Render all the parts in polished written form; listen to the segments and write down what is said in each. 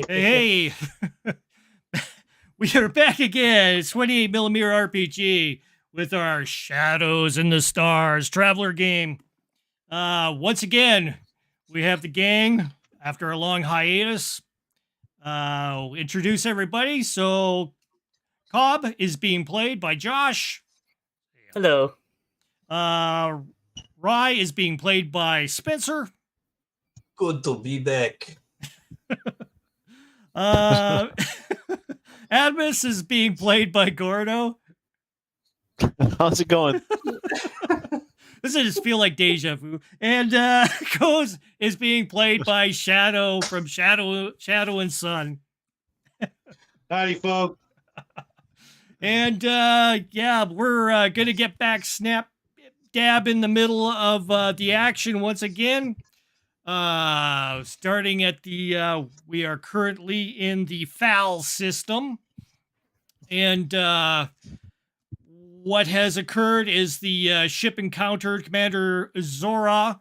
Hey, we are back again. It's 28mm RPG with our Shadows in the Stars Traveler game. Once again, we have the gang after a long hiatus. Introduce everybody. So, Cobb is being played by Josh. Hello. Rye is being played by Spencer. Good to be back. Admus is being played by Gordo. How's it going? Doesn't it just feel like deja vu? And Coz is being played by Shadow from Shadow and Sun. Howdy, folks. And yeah, we're gonna get back snap dab in the middle of the action once again. Starting at the we are currently in the FAL system, and what has occurred is the ship encountered Commander Zora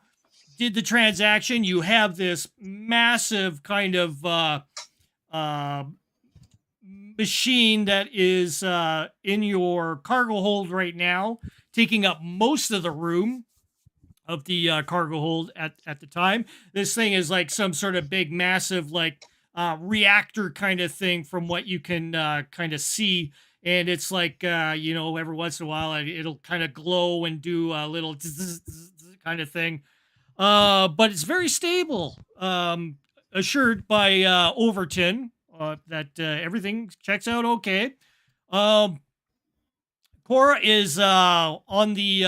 did the transaction. You have this massive kind of machine that is in your cargo hold right now, taking up most of the room of the cargo hold at the time. This thing is like some sort of big, massive, like reactor kind of thing from what you can kind of see. And it's like, you know, every once in a while, it'll kind of glow and do a little kind of thing. But it's very stable, assured by Overton that everything checks out okay. Cora is on the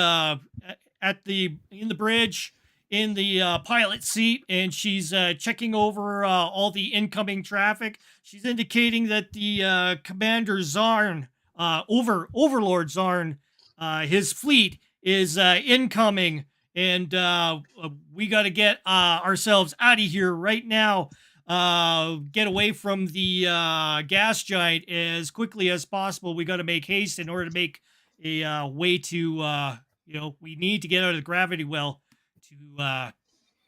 in the bridge in the pilot seat, and she's checking over all the incoming traffic. She's indicating that the Commander Zarn, Overlord Zarn, his fleet is incoming, and we got to get ourselves out of here right now. Get away from the gas giant as quickly as possible. We got to make haste in order to make a way to you know, we need to get out of the gravity well to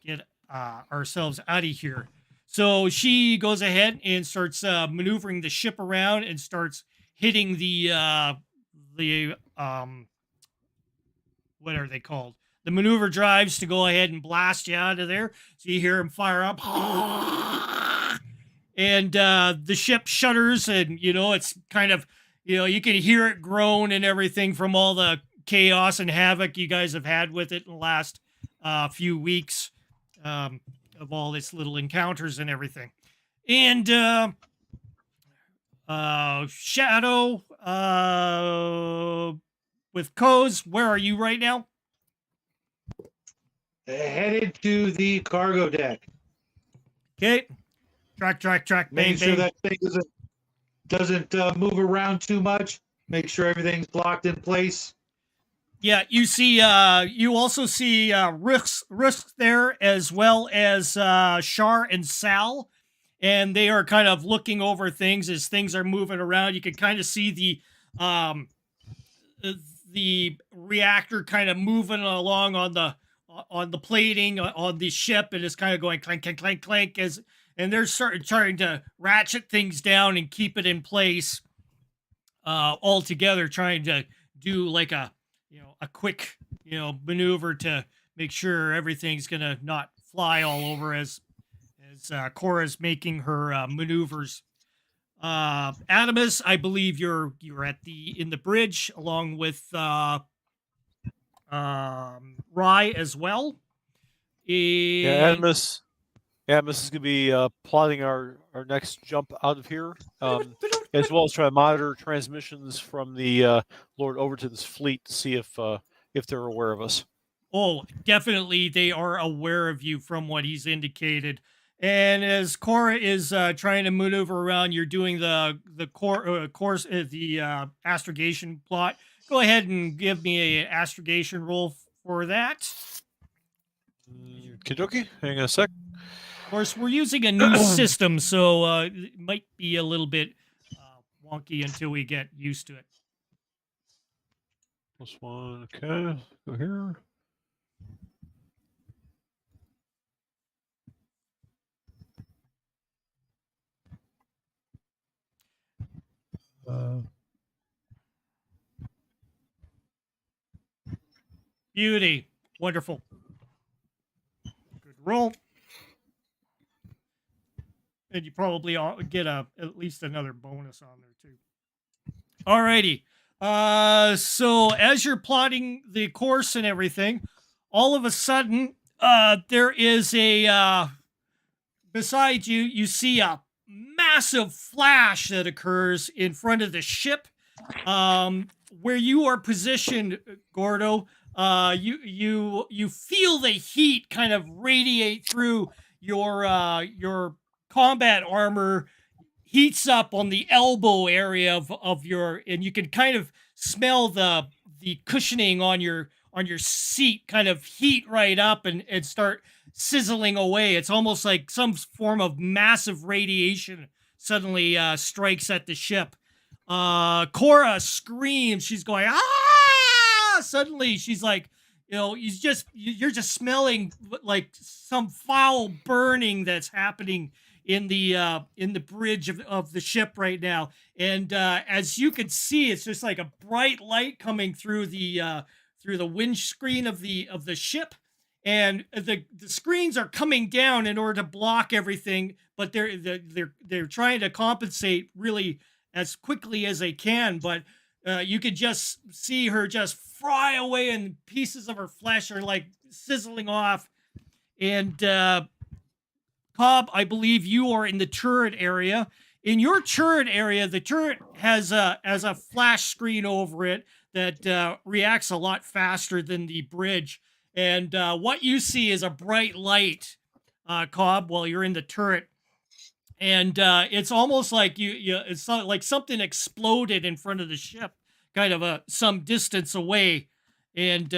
get ourselves out of here. So she goes ahead and starts maneuvering the ship around and starts hitting the what are they called? The maneuver drives to go ahead and blast you out of there. So you hear him fire up. And the ship shudders, and, you know, it's kind of, you know, you can hear it groan and everything from all the chaos and havoc you guys have had with it in the last few weeks of all its little encounters and everything. And Shadow with Coz, where are you right now? Headed to the cargo deck. Okay. Track. Bang, Making sure bang. that thing doesn't move around too much. Make sure everything's locked in place. Yeah, you see, you also see Risk there, as well as Shar and Sal, and they are kind of looking over things as things are moving around. You can kind of see the reactor kind of moving along on the plating on the ship, and it's kind of going clank, clank, clank, clank, and they're trying to ratchet things down and keep it in place all together, trying to do like a quick, maneuver to make sure everything's gonna not fly all over as Cora's making her maneuvers. Adamus, I believe you're in the bridge along with Rye as well. Yeah, Adamus is gonna be plotting our next jump out of here, as well as try to monitor transmissions from the Lord Overton's fleet to see if they're aware of us. Oh, definitely they are aware of you from what he's indicated. And as Cora is trying to maneuver around, you're doing the astrogation plot. Go ahead and give me an astrogation roll for that. Kidoki, hang on a sec. Of course, we're using a new system, so it might be a little bit wonky until we get used to it. +1, okay. Go here. Beauty. Wonderful. Good roll. And you probably get at least another bonus on there too. Alrighty. So as you're plotting the course and everything, all of a sudden, there is beside you, you see a massive flash that occurs in front of the ship. Where you are positioned, Gordo, you feel the heat kind of radiate through your combat armor, heats up on the elbow area of your, and you can kind of smell the cushioning on your seat kind of heat right up and start sizzling away. It's almost like some form of massive radiation suddenly strikes at the ship. Cora screams. She's going, ah! Suddenly she's like, you're just smelling like some foul burning that's happening in the bridge of the ship right now. And as you can see, it's just like a bright light coming through the windscreen of the ship. And the screens are coming down in order to block everything, but they're trying to compensate really as quickly as they can. But you could just see her just fry away, and pieces of her flesh are like sizzling off. And Cobb, I believe you are in the turret area. In your turret area, the turret has a flash screen over it that reacts a lot faster than the bridge. And what you see is a bright light, Cobb, while you're in the turret. And it's almost like it's like something exploded in front of the ship, kind of some distance away, and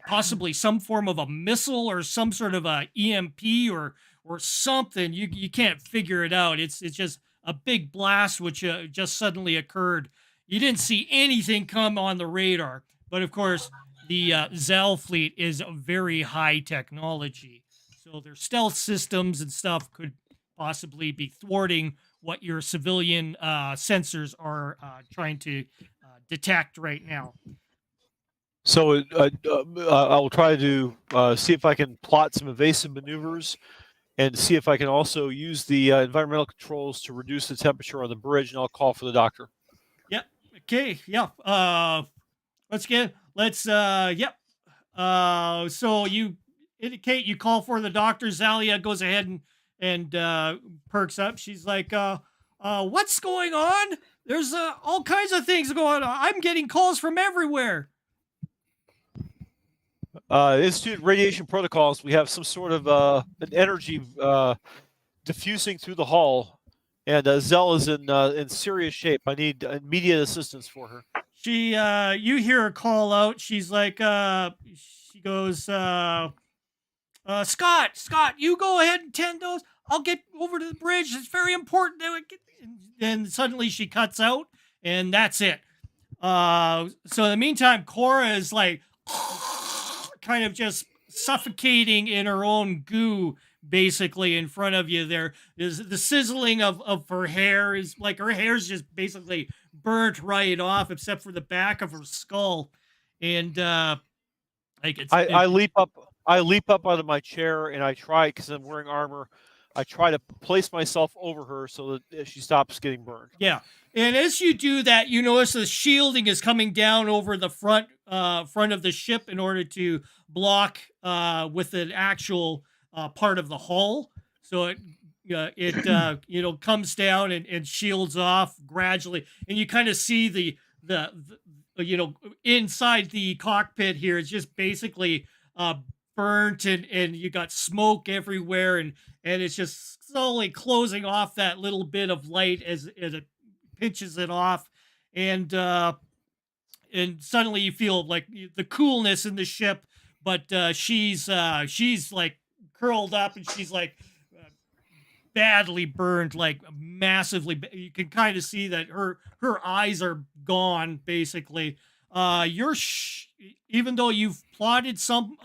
possibly some form of a missile or some sort of a EMP or something. You can't figure it out. It's just a big blast which just suddenly occurred. You didn't see anything come on the radar, but of course the Zell fleet is a very high technology, so their stealth systems and stuff could possibly be thwarting what your civilian sensors are trying to detect right now. So I'll try to see if I can plot some evasive maneuvers and see if I can also use the environmental controls to reduce the temperature on the bridge, and I'll call for the doctor. Yep. Okay. Yeah. So you indicate you call for the doctor. Zalia goes ahead and perks up. She's like, what's going on? There's all kinds of things going on. I'm getting calls from everywhere. Institute radiation protocols. We have some sort of an energy diffusing through the hull, and Zell is in serious shape. I need immediate assistance for her. She, you hear her call out. She's like, she goes, Scott, you go ahead and tend those. I'll get over to the bridge. It's very important. And suddenly she cuts out, and that's it. So in the meantime, Cora is like, kind of just suffocating in her own goo, basically in front of you. There is the sizzling of her hair is like her hair's just basically burnt right off, except for the back of her skull. And I leap up out of my chair, and I try, because I'm wearing armor, I try to place myself over her so that she stops getting burned. Yeah. And as you do that, you notice the shielding is coming down over the front of the ship in order to block with an actual part of the hull. So it comes down and shields off gradually, and you kind of see the inside the cockpit here is just basically burnt, and you got smoke everywhere, and it's just slowly closing off that little bit of light as it pinches it off, and suddenly you feel like the coolness in the ship, but she's like curled up, and she's like badly burned, like massively. You can kind of see that her eyes are gone, basically. Even though you've plotted some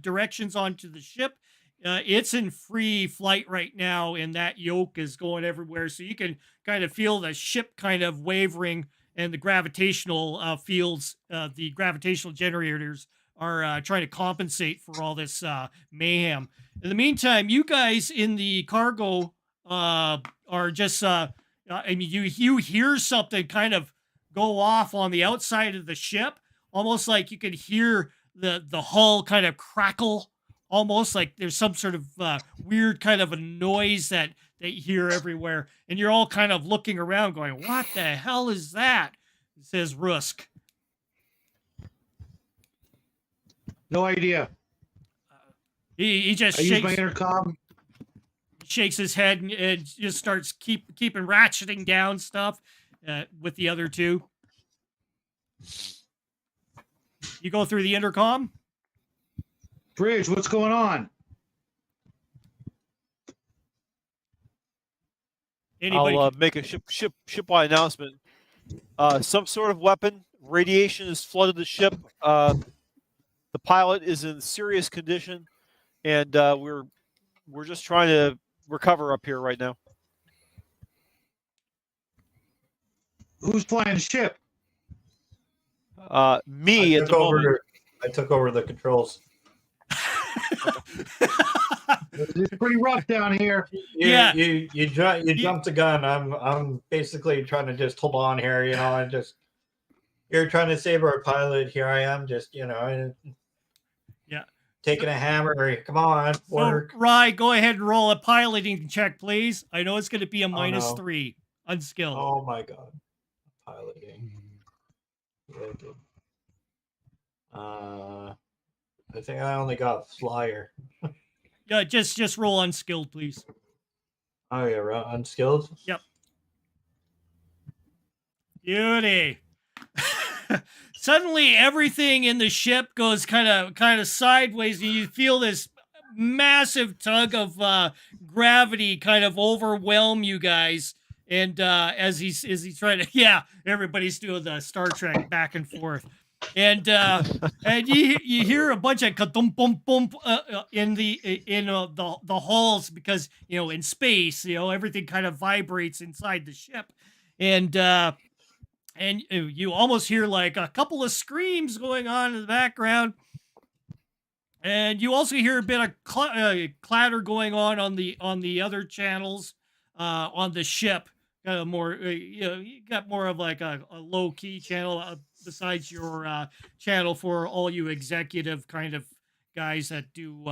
directions onto the ship, it's in free flight right now, and that yoke is going everywhere, so you can kind of feel the ship kind of wavering, and the gravitational fields, the gravitational generators are trying to compensate for all this mayhem. In the meantime, you guys in the cargo are just, I mean, you hear something kind of go off on the outside of the ship, almost like you could hear the hull kind of crackle, almost like there's some sort of weird kind of a noise that you hear everywhere. And you're all kind of looking around going, what the hell is that? Says Rusk. No idea. He just I use my shakes, intercom. shakes his head, and just starts keeping ratcheting down stuff with the other two. You go through the intercom. Bridge, what's going on? Anybody? I'll make a ship-wide announcement. Some sort of weapon. Radiation has flooded the ship. The pilot is in serious condition, and we're just trying to recover up here right now. Who's flying the ship? Me at the moment. I took over the controls. It's pretty rough down here. You jumped the gun. I'm basically trying to just hold on here, you know, and just you're trying to save our pilot. Here I am, just taking a hammer. Come on, work. So, Rye, go ahead and roll a piloting check, please. I know it's going to be a -3, unskilled. Oh my god, piloting. I think I only got flyer. Yeah, just roll unskilled, please. Oh yeah, right. Unskilled. Yep. Beauty. Suddenly, everything in the ship goes kind of sideways, and you feel this massive tug of gravity kind of overwhelm you guys. And as he's trying to, everybody's doing the Star Trek back and forth. And you hear a bunch of ka-dum bum bum in the halls, because in space everything kind of vibrates inside the ship, and you almost hear like a couple of screams going on in the background, and you also hear a bit of clatter going on the other channels on the ship. More you got more of like a low key channel besides your channel for all you executive kind of guys that do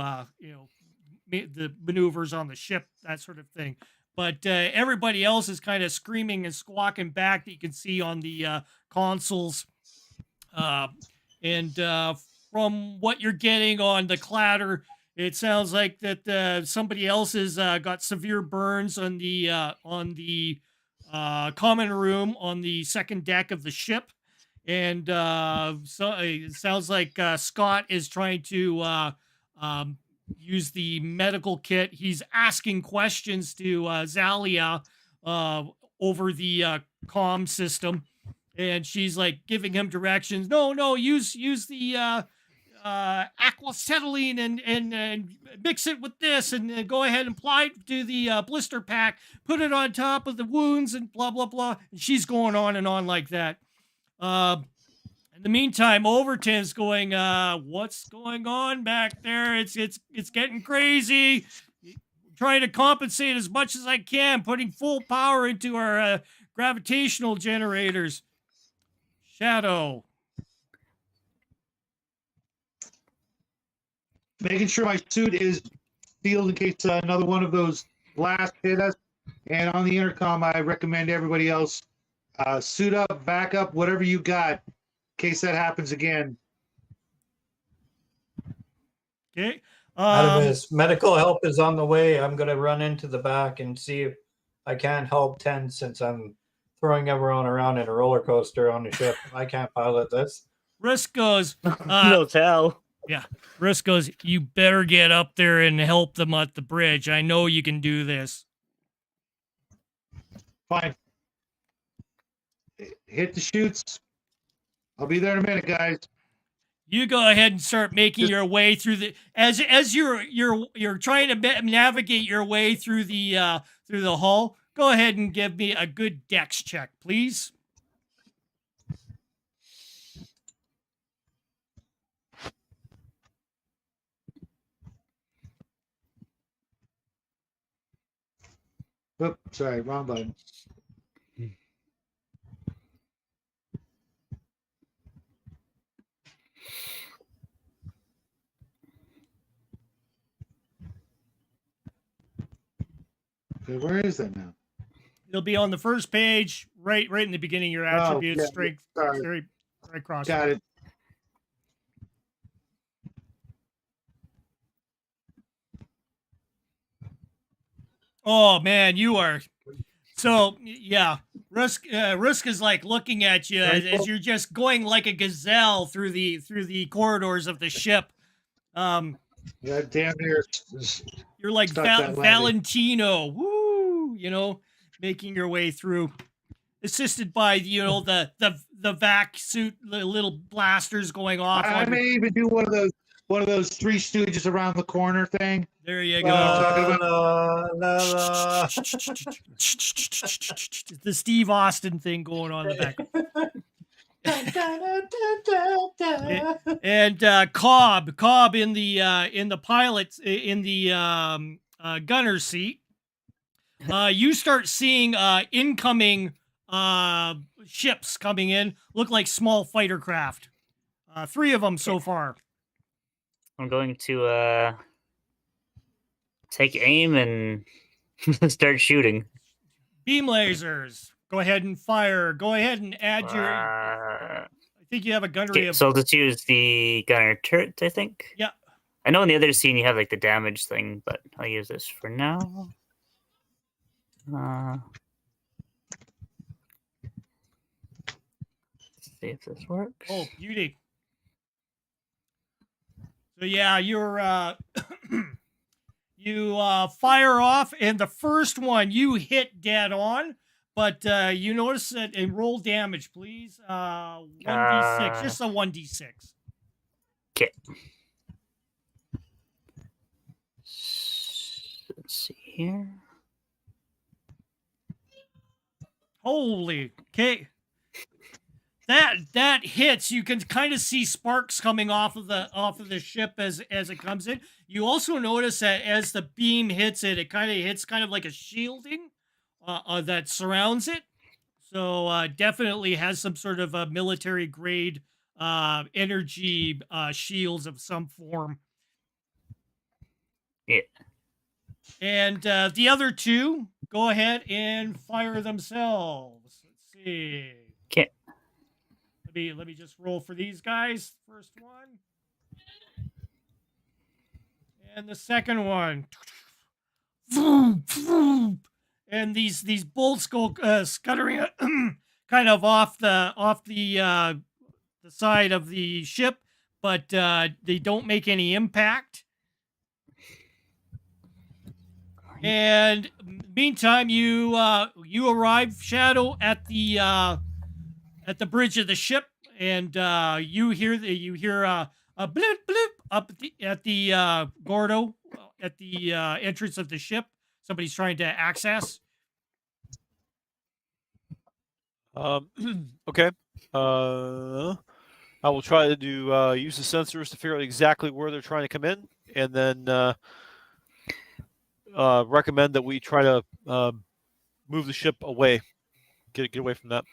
the maneuvers on the ship, that sort of thing. But everybody else is kind of screaming and squawking back, that you can see on the consoles. And from what you're getting on the clatter, it sounds like that somebody else has got severe burns on the common room on the second deck of the ship. And so it sounds like Scott is trying to use the medical kit. He's asking questions to Zalia over the comm system, and she's like giving him directions. No, use the aquacetylene and mix it with this, and go ahead and apply it to the blister pack. Put it on top of the wounds, and blah blah blah. And she's going on and on like that. In the meantime, Overton's going, what's going on back there? It's getting crazy. Trying to compensate as much as I can, putting full power into our gravitational generators. Shadow. Making sure my suit is sealed in case another one of those blasts hit us. And on the intercom, I recommend everybody else suit up, back up, whatever you got, in case that happens again. Okay. Artemis, medical help is on the way. I'm gonna run into the back and see if I can't help 10 since I'm throwing everyone around in a roller coaster on the ship. I can't pilot this. Risk goes. No tell. Yeah. Risk goes. You better get up there and help them at the bridge. I know you can do this. Fine. Hit the chutes. I'll be there in a minute, guys. You go ahead and start making your way through the as you're trying to navigate your way through the hull. Go ahead and give me a good dex check, please. Oop, sorry, wrong button. Okay, where is that now? It'll be on the first page, right in the beginning. Your attributes, yeah, strength, sorry. right across. Got it. Oh man, you are. So yeah, Risk is like looking at you as you're just going like a gazelle through the corridors of the ship. Yeah, damn near. You're like Start that landing. Valentino, woo! You know, making your way through, assisted by the vac suit, the little blasters going off. I may even do one of those Three Stooges around the corner thing. There you go. The Steve Austin thing going on in the back. And Cobb in the pilot's in the gunner seat. You start seeing incoming ships coming in. Look like small fighter craft. 3 of them so far. I'm going to take aim and start shooting. Beam lasers. Go ahead and fire. Go ahead and add your. I think you have a gunnery. Okay, so I'll just use the gunner turret, I think. Yeah. I know in the other scene you have like the damage thing, but I'll use this for now. Let's see if this works. Oh, beauty. So yeah, you're you fire off, and the first one you hit dead on, but you notice that and roll damage, please. 1d6, just a 1d6. Okay. Let's see here. Holy, okay. That hits. You can kind of see sparks coming off of the ship as it comes in. You also notice that as the beam hits it, it kind of hits kind of like a shielding that surrounds it. So definitely has some sort of a military grade energy shields of some form. Yeah. And the other 2, go ahead and fire themselves. Let's see. Okay. Let me just roll for these guys. First one. And the second one. And these bolts go scuttering kind of off the side of the ship, but they don't make any impact. And meantime, you arrive, Shadow, at the bridge of the ship, and you hear a bloop bloop up at the Gordo at the entrance of the ship. Somebody's trying to access. Okay. I will try to use the sensors to figure out exactly where they're trying to come in, and then recommend that we try to move the ship away, get away from that.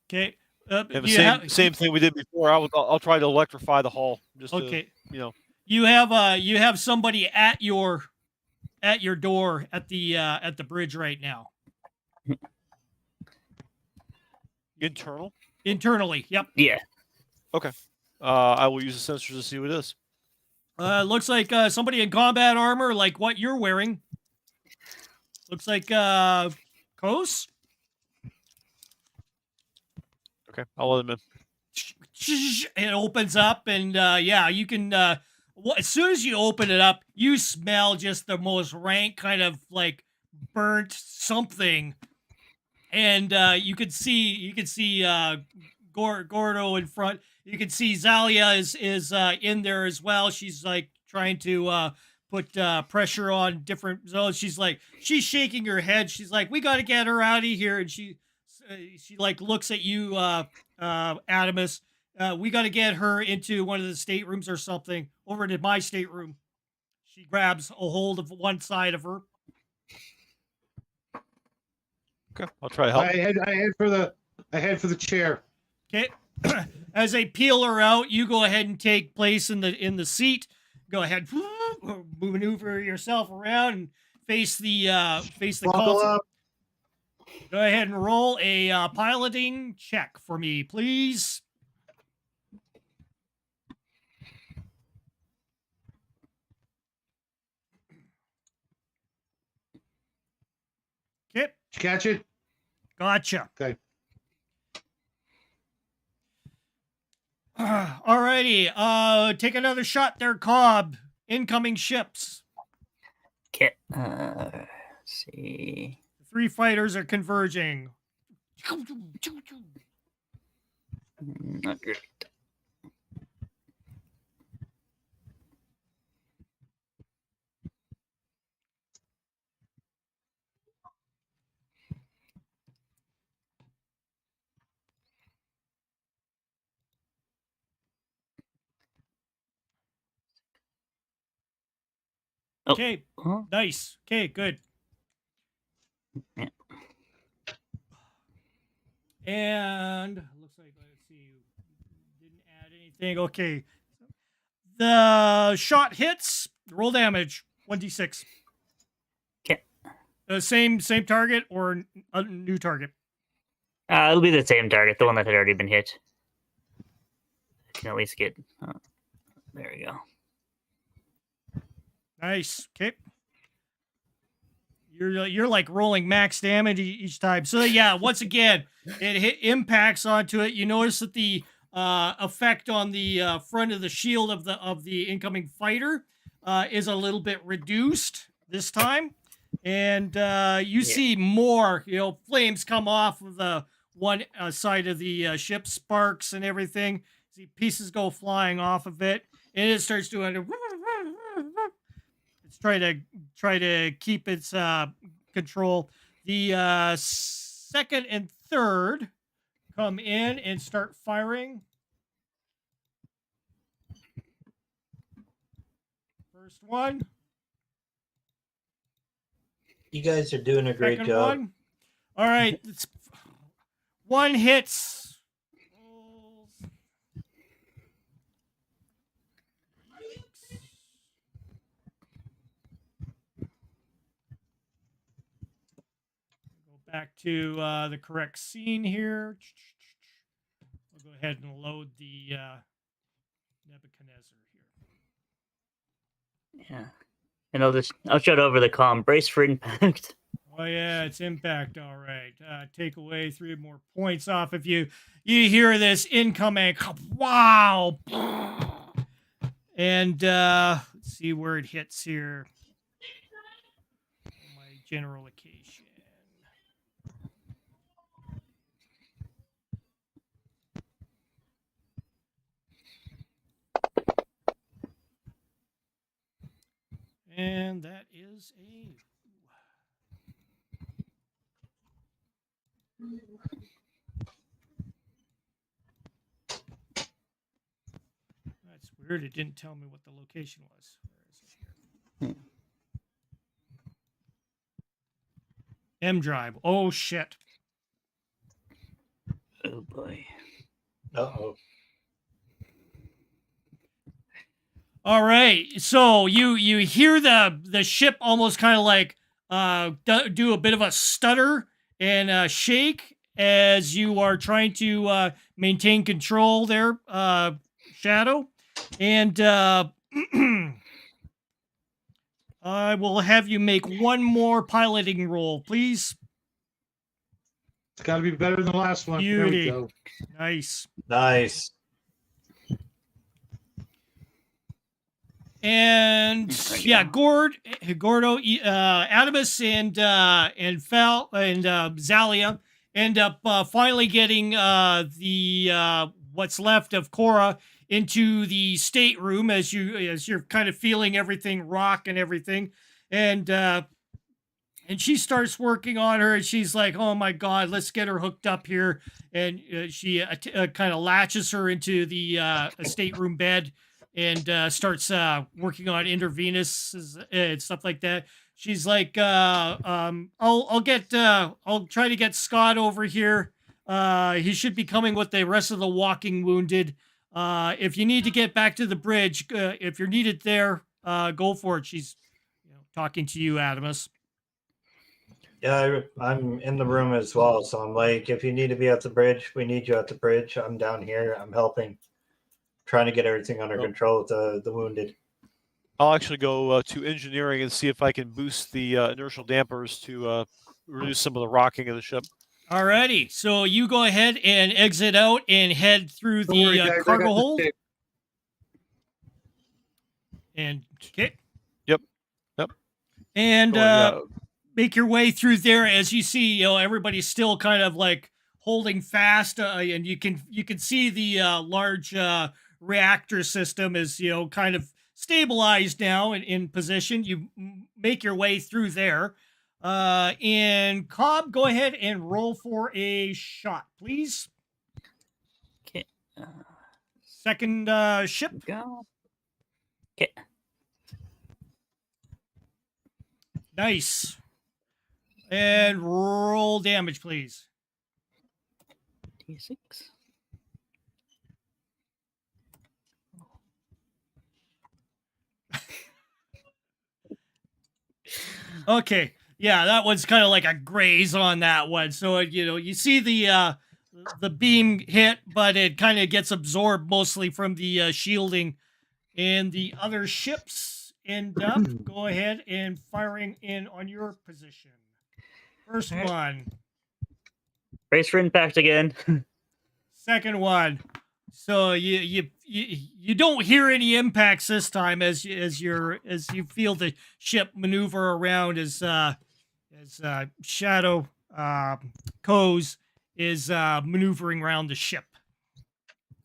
Okay. And the same thing we did before. I'll try to electrify the hull. Just okay. To, you have somebody at your door at the bridge right now. Internally. Yep. Yeah. Okay. I will use the sensors to see what it is. Looks like somebody in combat armor, like what you're wearing. Looks like Kos. Okay, I'll let him in. It opens up, and yeah, you can. As soon as you open it up, you smell just the most rank kind of like burnt something, and you can see Gordo in front. You can see Zalia is in there as well. She's like trying to put pressure on different zones. She's shaking her head. She's like, "We got to get her out of here." And she like looks at you, Adamus. We got to get her into one of the staterooms or something. Over to my stateroom. She grabs a hold of one side of her. Okay, I'll try to help. I head for the chair. Okay. As they peel her out, you go ahead and take place in the seat. Go ahead, maneuver yourself around and face the Buckle call. up. Go ahead and roll a piloting check for me, please. Okay, Did you catch it? gotcha. Okay. Alrighty, take another shot there, Cobb. Incoming ships. Okay. Let's see. The 3 fighters are converging. Not great. Oh. Okay, Huh? nice. Okay, good. Yeah. And looks like, let's see, didn't add anything. Okay. The shot hits. Roll damage. 1d6. Okay. Same target or a new target? It'll be the same target, the one that had already been hit. I can at least get. There we go. Nice. Okay. You're like rolling max damage each time. So yeah, once again, it impacts onto it. You notice that the effect on the front of the shield of the incoming fighter is a little bit reduced this time, and you see more. Flames come off of the one side of the ship, sparks and everything. See pieces go flying off of it, and it starts doing. It's try to keep its control. The second and third come in and start firing. First one. You guys are doing a great Second job. one. All right. One hits. Back to the correct scene here. We'll go ahead and load the Nebuchadnezzar here. Yeah. And I'll shout over the comm. Brace for impact. Oh yeah, it's impact. All right. Take away 3 more points off if you hear this incoming. Wow. And let's see where it hits here. My general location. And that is a. That's weird. It didn't tell me what the location was. Where is it here? M drive. Oh shit. Oh boy. Uh-oh. All right. So you hear the ship almost kind of like do a bit of a stutter and shake as you are trying to maintain control there, Shadow. And I will have you make one more piloting roll, please. It's got to be better than the last one. There Beauty. we go. Nice. Nice. And yeah, Gordo, Adamus, and Fel and Zalia end up finally getting the what's left of Cora into the stateroom as you're kind of feeling everything rock and everything, and she starts working on her, and she's like, "Oh my God, let's get her hooked up here," and she kind of latches her into the stateroom bed. And starts working on intravenous and stuff like that. She's like, I'll try to get Scott over here. He should be coming with the rest of the walking wounded. If you need to get back to the bridge, if you're needed there, go for it. She's talking to you, Adamus. Yeah, I'm in the room as well. So I'm like, if you need to be at the bridge, we need you at the bridge. I'm down here. I'm helping. Trying to get everything under control with the wounded. I'll actually go to engineering and see if I can boost the inertial dampers to reduce some of the rocking of the ship. Alrighty, so you go ahead and exit out and head through Don't worry, the guys, I cargo got the hold. stick. And okay. Yep. And yeah. make your way through there. As you see, everybody's still kind of like holding fast, and you can see the large reactor system is kind of stabilized now and in position. You make your way through there. And Cobb, go ahead and roll for a shot, please. Okay. Second ship. Go. Okay. Nice. And roll damage, please. D6. Okay. Yeah, that one's kind of like a graze on that one. So, you see the beam hit, but it kind of gets absorbed mostly from the shielding. And the other ships end up, go ahead and firing in on your position. First All right. one. Brace for impact again. Second one. So you don't hear any impacts this time as you feel the ship maneuver around as Shadow Coase is maneuvering around the ship.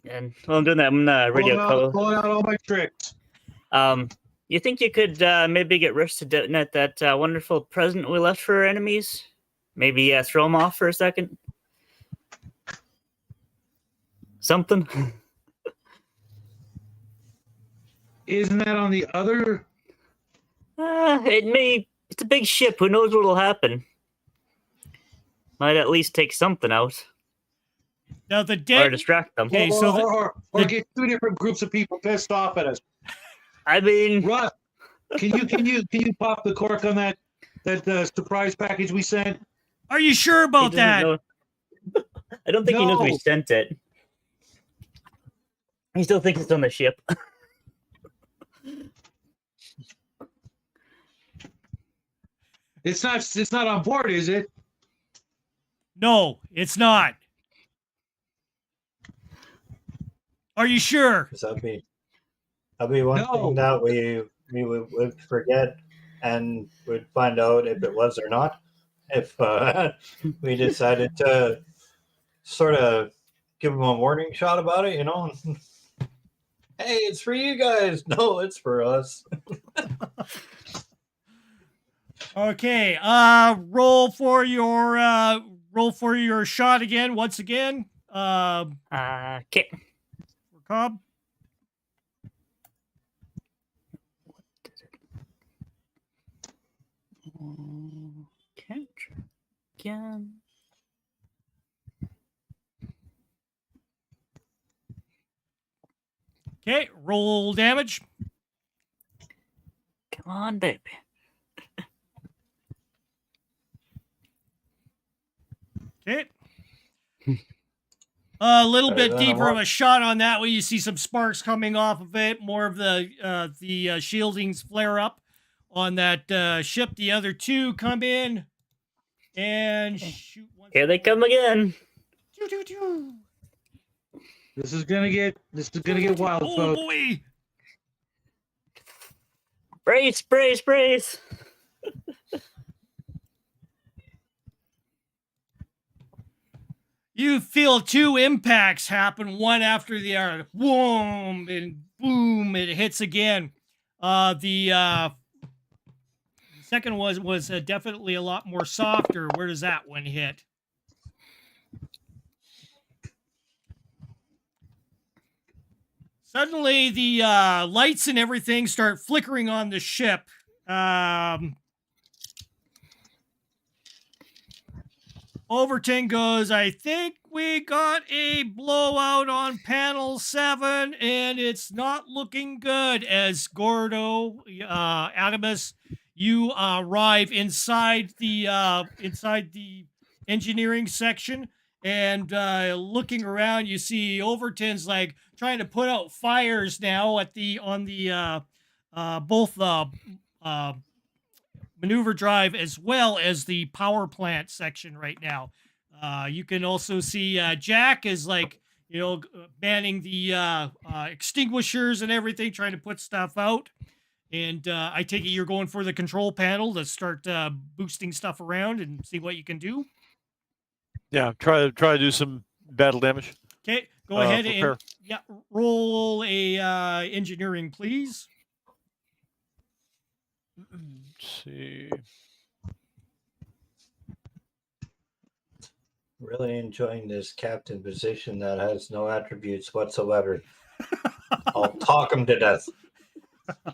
And while I'm doing that, I'm gonna radio pulling out all my tricks. You think you could maybe get Rush to detonate that wonderful present we left for our enemies? Maybe throw them off for a second? Something? Isn't that on the other? It's a big ship. Who knows what'll happen? Might at least take something out. Now the Or dead. distract them. Okay, so or get two different groups of people pissed off at us. I mean, Russ, can you pop the cork on that surprise package we sent? Are you sure about he doesn't that? know- I don't think he knows we No. sent it. He still thinks it's on the ship. It's not on board, is it? No, it's not. Are you sure? 'Cause that'd be one No. thing that we would forget, and we'd find out if it was or not. If we decided to sort of give them a warning shot about it, Hey, it's for you guys. No, it's for us. Okay. Roll for your shot again. Once again. Okay. For Cobb. Okay. Again. Okay. Roll damage. Come on, baby. Okay. A little Better bit than a deeper of lot. a shot on that one. You see some sparks coming off of it. More of the shieldings flare up. on that ship. The other two come in and shoot. Here they come again. This is gonna get wild, Oh folks. boy! Brace, brace, brace. You feel two impacts happen, one after the other. Boom and boom, it hits again. The second was definitely a lot more softer. Where does that one hit? Suddenly, the lights and everything start flickering on the ship. Overton goes, I think we got a blowout on panel 7, and it's not looking good. As Gordo, Adamus, you arrive inside the engineering section, and looking around, you see Overton's like trying to put out fires now at both the maneuver drive as well as the power plant section right now. You can also see Jack is like, manning the extinguishers and everything, trying to put stuff out. And I take it you're going for the control panel to start boosting stuff around and see what you can do. Yeah, try to do some battle damage. Okay, go ahead prepare. and roll a engineering, please. Let's see. Really enjoying this captain position that has no attributes whatsoever. I'll talk him to death.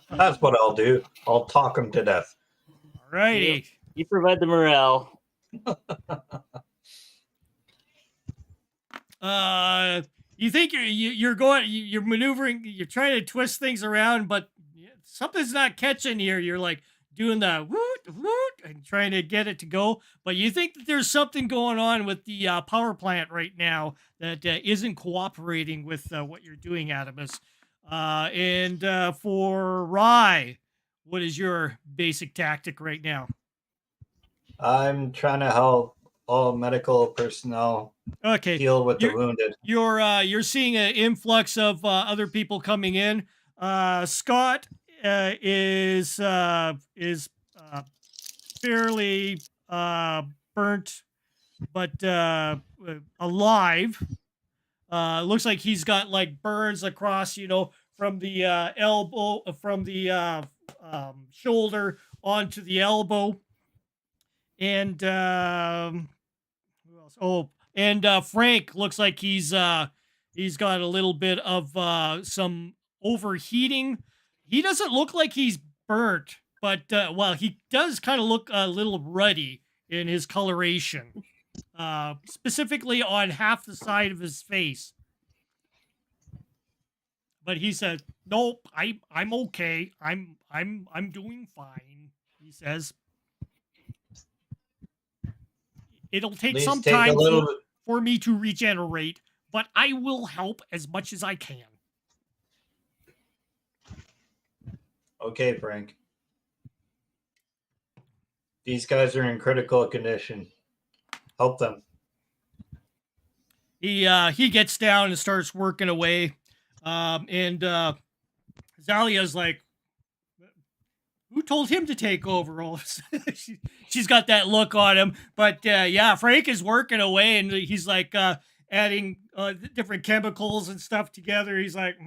That's what I'll do. I'll talk him to death. All righty. You provide the morale. You think you're maneuvering, you're trying to twist things around, but something's not catching here. You're like doing the woot woot and trying to get it to go, but you think that there's something going on with the power plant right now that isn't cooperating with what you're doing, Adamus. And for Rye, what is your basic tactic right now? I'm trying to help all medical personnel deal with the wounded. You're seeing an influx of other people coming in. Scott is fairly burnt, but alive. Looks like he's got like burns across, from the elbow, from the shoulder onto the elbow. And who else? Oh, and Frank looks like he's got a little bit of some overheating. He doesn't look like he's burnt, but he does kind of look a little ruddy in his coloration, specifically on half the side of his face. But he says, "Nope, I'm okay. I'm doing fine." He says, "It'll take some time for me to regenerate, but I will help as much as I can." Okay, Frank. These guys are in critical condition. Help them. He gets down and starts working away. And Zalia's like, who told him to take over? All she's got that look on him. But Frank is working away, and he's like adding different chemicals and stuff together. He's like,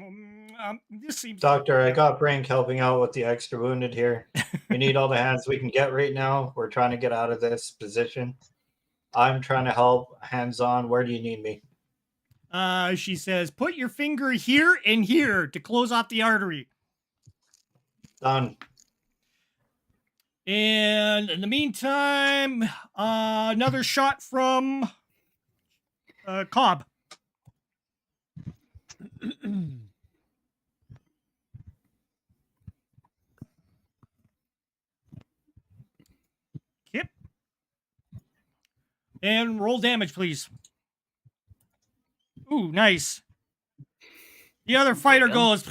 this seems. Doctor, I got Frank helping out with the extra wounded here. We need all the hands we can get right now. We're trying to get out of this position. I'm trying to help. Hands on. Where do you need me? She says, put your finger here and here to close off the artery. Done. And in the meantime, another shot from Cobb. Kip. And roll damage, please. Ooh, nice. The other fighter goes,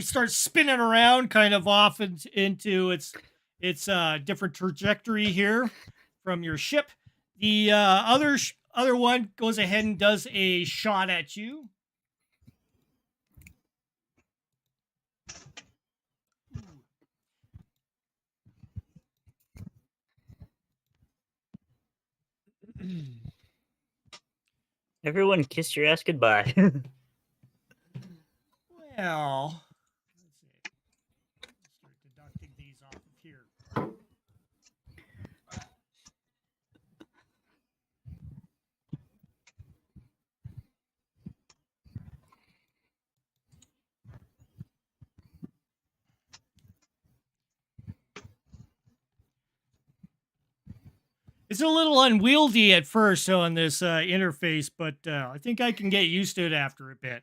starts spinning around kind of off into its It's a different trajectory here from your ship. The other one goes ahead and does a shot at you. Everyone kiss your ass goodbye. Well, let's see. Start deducting these off of here. It's a little unwieldy at first on this interface, but I think I can get used to it after a bit.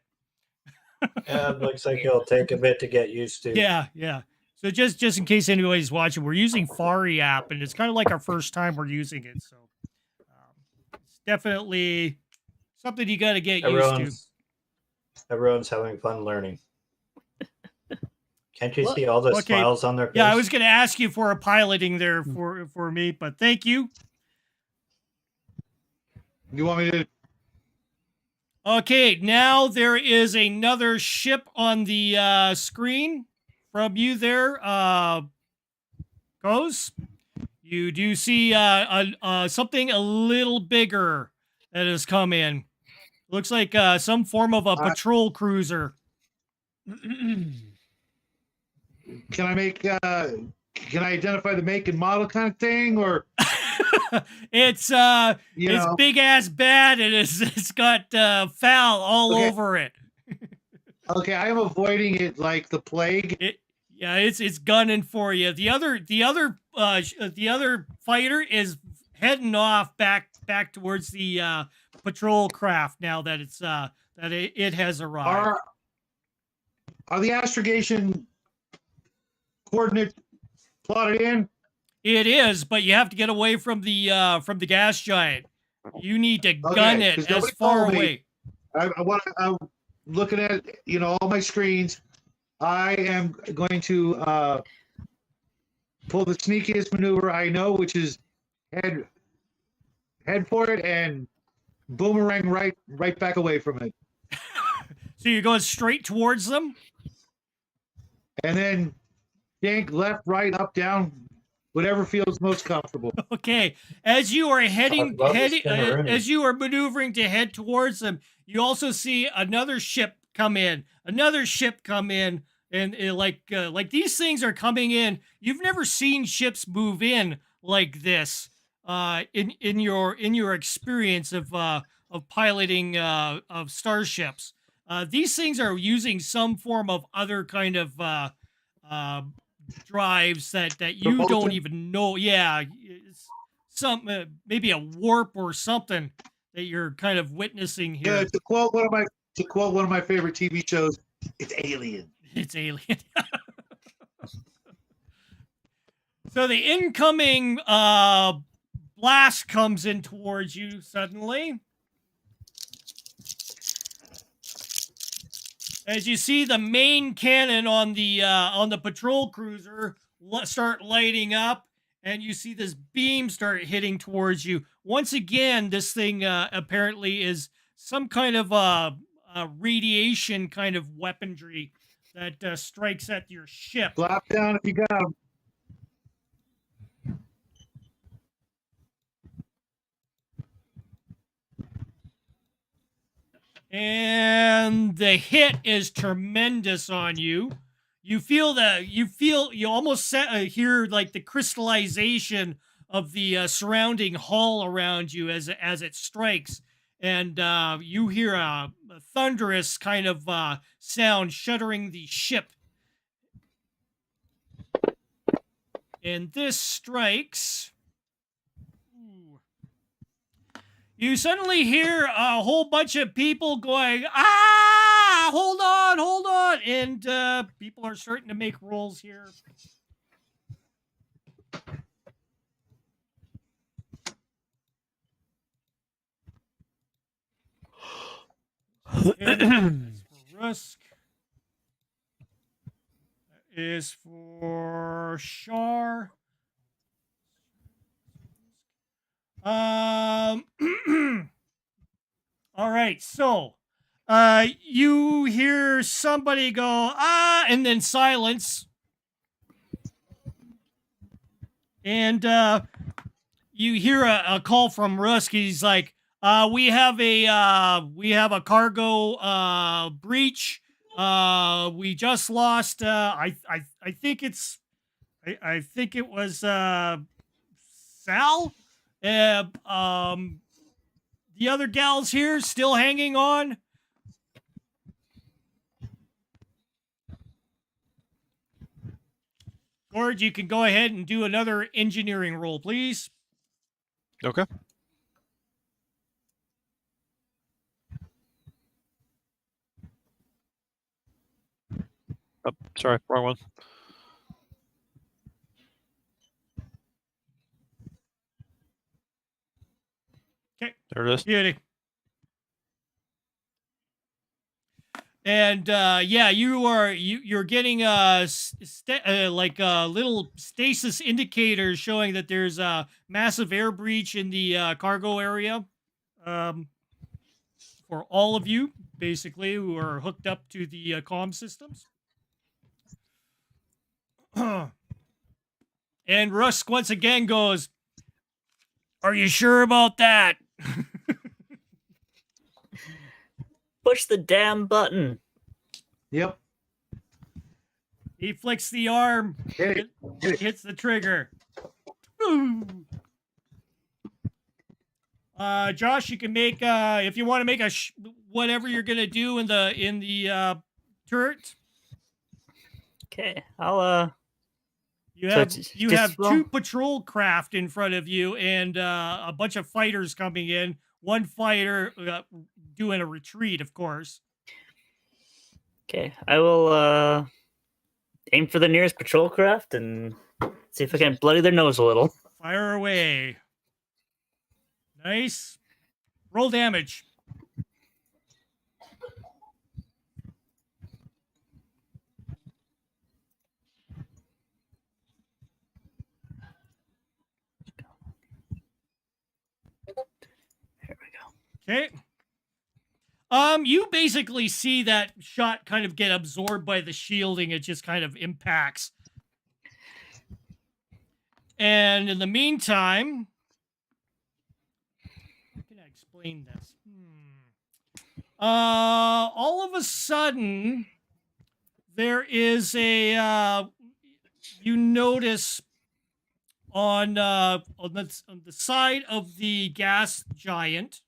Yeah, it looks like it'll take a bit to get used to. Yeah, yeah. So just in case anybody's watching, we're using Fari app, and it's kind of like our first time we're using it. So it's definitely something you got to get used to. Everyone's having fun learning. Can't you What? see all the Okay. smiles on their face? Yeah, I was going to ask you for a piloting there for me, but thank you. You want me to? Okay, now there is another ship on the screen from you there, Goes. You do see something a little bigger that has come in. Looks like some form of a patrol cruiser. Can I make? Can I identify the make and model kind of thing, or It's you it's know? big ass bad, and it's got foul all Okay. over it. Okay, I am avoiding it like the plague. It's gunning for you. The other fighter is heading off back towards the patrol craft now that it's it has arrived. Are the astrogation coordinates plotted in? It is, but you have to get away from the gas giant. You need to gun Okay, it 'cause as nobody far told me. away. I'm looking at all my screens. I am going to pull the sneakiest maneuver I know, which is head for it and boomerang right back away from it, So you're going straight towards them. and then yank left, right, up, down, whatever feels most comfortable. Okay, as you are heading, Talk about the spinneroonie. as you are maneuvering to head towards them, you also see another ship come in. And like these things are coming in. You've never seen ships move in like this in your experience of piloting of starships. These things are using some form of other kind of drives that you don't Propulsion? even know. Yeah, it's some maybe a warp or something that you're kind of witnessing here. Yeah, to quote one of my favorite TV shows, it's Alien. It's alien. So the incoming blast comes in towards you suddenly. As you see the main cannon on the patrol cruiser start lighting up, and you see this beam start hitting towards you. Once again, this thing apparently is some kind of radiation kind of weaponry that strikes at your ship. Flap down if you got 'em. And the hit is tremendous on you. You almost hear like the crystallization of the surrounding hull around you as it strikes, and you hear a thunderous kind of sound shuddering the ship. And this strikes. Ooh. You suddenly hear a whole bunch of people going, "Ah! Hold on!" And people are starting to make rolls here. And that's for Rusk. That is for Shar. All right, so you hear somebody go, ah, and then silence. And you hear a call from Rusk. He's like, we have a cargo breach. We just lost I think I think it was Sal. The other gal's here, still hanging on. Gord, you can go ahead and do another engineering roll, please. Okay. Oh, sorry, wrong one. Okay. There it is. Beauty. And yeah, you're getting like little stasis indicators showing that there's a massive air breach in the cargo area. For all of you, basically, who are hooked up to the comm systems. And Rusk once again goes, "Are you sure about that?" Push the damn button. Yep. He flicks the arm, Hit it. hits the trigger. Josh, you can make if you want to make a whatever you're gonna do in the turret. Okay, I'll You So have it's you just have roll. 2 patrol craft in front of you and a bunch of fighters coming in. One fighter doing a retreat, of course. Okay, I will aim for the nearest patrol craft and see if I can bloody their nose a little. Fire away. Nice. Roll damage. There we go. Okay. You basically see that shot kind of get absorbed by the shielding. It just kind of impacts. And in the meantime, how can I explain this? All of a sudden, there is a you notice on the side of the gas giant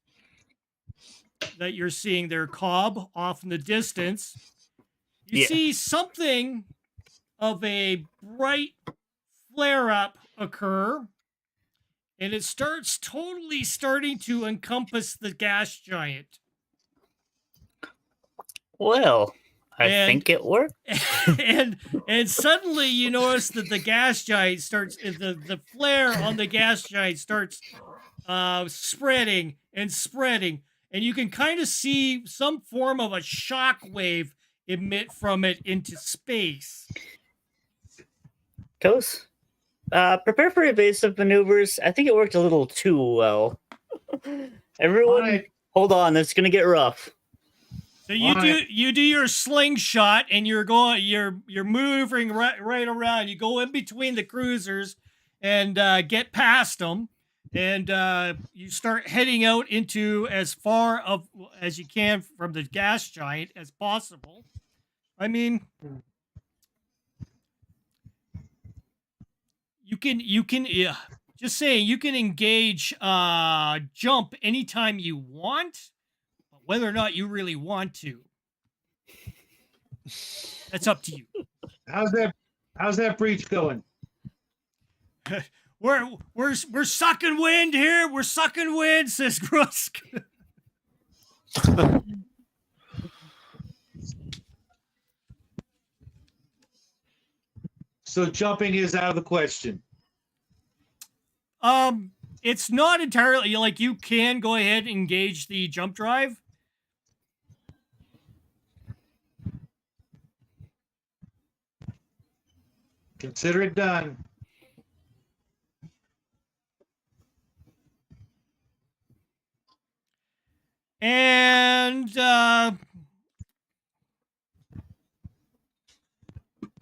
that you're seeing there, Cobb, off in the distance. You Yeah. see something of a bright flare up occur, and it starts starting to encompass the gas giant. Well, I And- think it worked. and suddenly you notice that the gas giant starts the flare on the gas giant starts spreading and spreading, and you can kind of see some form of a shock wave emit from it into space. Toast. Prepare for evasive maneuvers. I think it worked a little too well. Everyone, Alright. hold on. It's gonna get rough. So you do your slingshot, and you're maneuvering right around. You go in between the cruisers and get past them, and you start heading out into as far as you can from the gas giant as possible. I mean, you can just saying, you can engage jump anytime you want. Whether or not you really want to, that's up to you. How's that breach going? We're sucking wind here. We're sucking wind, says Rusk. So jumping is out of the question. It's not entirely like you can go ahead and engage the jump drive. Consider it done.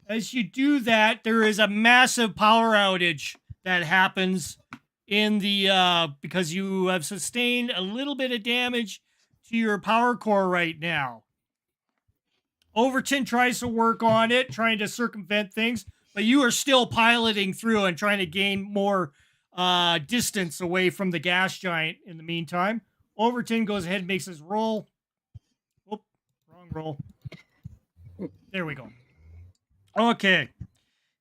as you do that, there is a massive power outage that happens in the because you have sustained a little bit of damage to your power core right now. Overton tries to work on it, trying to circumvent things, but you are still piloting through and trying to gain more distance away from the gas giant in the meantime. Overton goes ahead and makes his roll. Oop, wrong roll. There we go. Okay.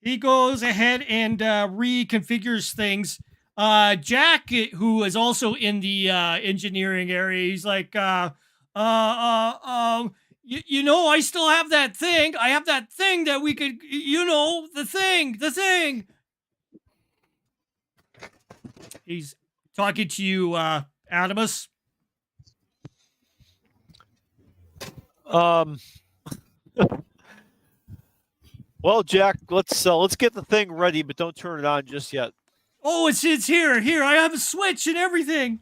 He goes ahead and reconfigures things. Jack, who is also in the engineering area, he's like, you know, I still have that thing. I have that thing that we could, you know, the thing. He's talking to you, Adamus. Well, Jack, let's get the thing ready, but don't turn it on just yet. Oh, it's here. Here, I have a switch and everything.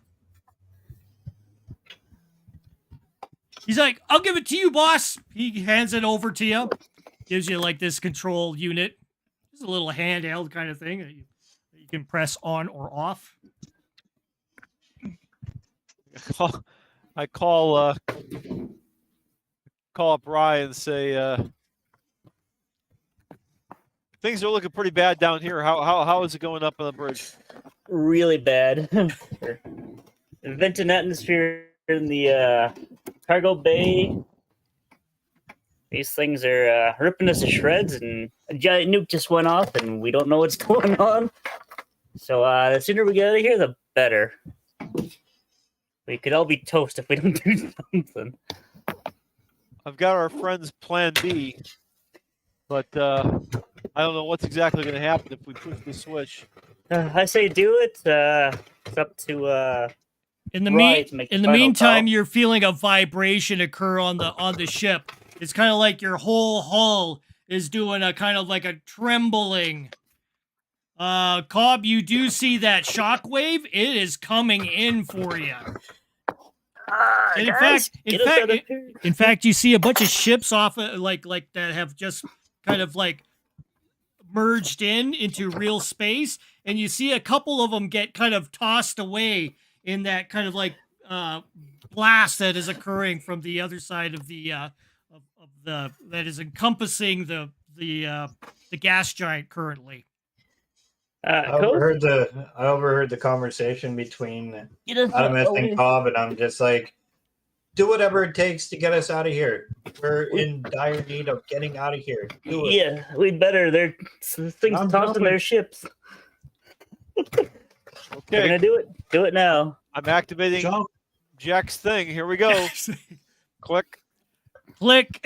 He's like, I'll give it to you, boss. He hands it over to you. Gives you like this control unit. It's a little handheld kind of thing that you can press on or off. I call up Ryan and say, things are looking pretty bad down here. How is it going up on the bridge? Really bad. Venting atmosphere in the cargo bay. These things are ripping us to shreds, and a giant nuke just went off, and we don't know what's going on. So the sooner we get out of here, the better. We could all be toast if we don't do something. I've got our friend's plan B, but I don't know what's exactly going to happen if we push the switch. I say do it. It's up to In the Ryan to make the in the final meantime, call. you're feeling a vibration occur on the ship. It's kind of like your whole hull is doing a kind of like a trembling. Cobb, you do see that shockwave. It is coming in for you. And in fact, you see a bunch of ships off like that have just kind of like merged into real space, and you see a couple of them get kind of tossed away in that kind of like blast that is occurring from the other side of the that is encompassing the gas giant currently. I overheard the conversation between Adamus and Cobb, and I'm just like, do whatever it takes to get us out of here. We're in dire need of getting out of here. Do it. Yeah, we'd better. They're things I'm tossing jumping. their ships. We're Okay, gonna do it. Do it now. I'm activating Jump. Jack's thing. Here we go. Click. Click.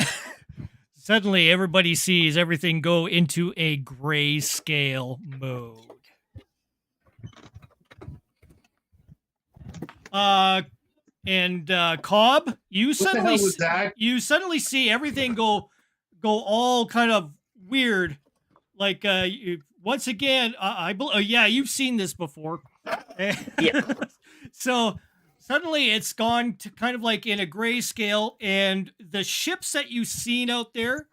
Suddenly, everybody sees everything go into a grayscale mode. And Cobb, you What the hell was that? suddenly see everything go all kind of weird. Like once again, yeah, you've seen this before. Yeah. So suddenly it's gone to kind of like in a grayscale, and the ships that you've seen out there,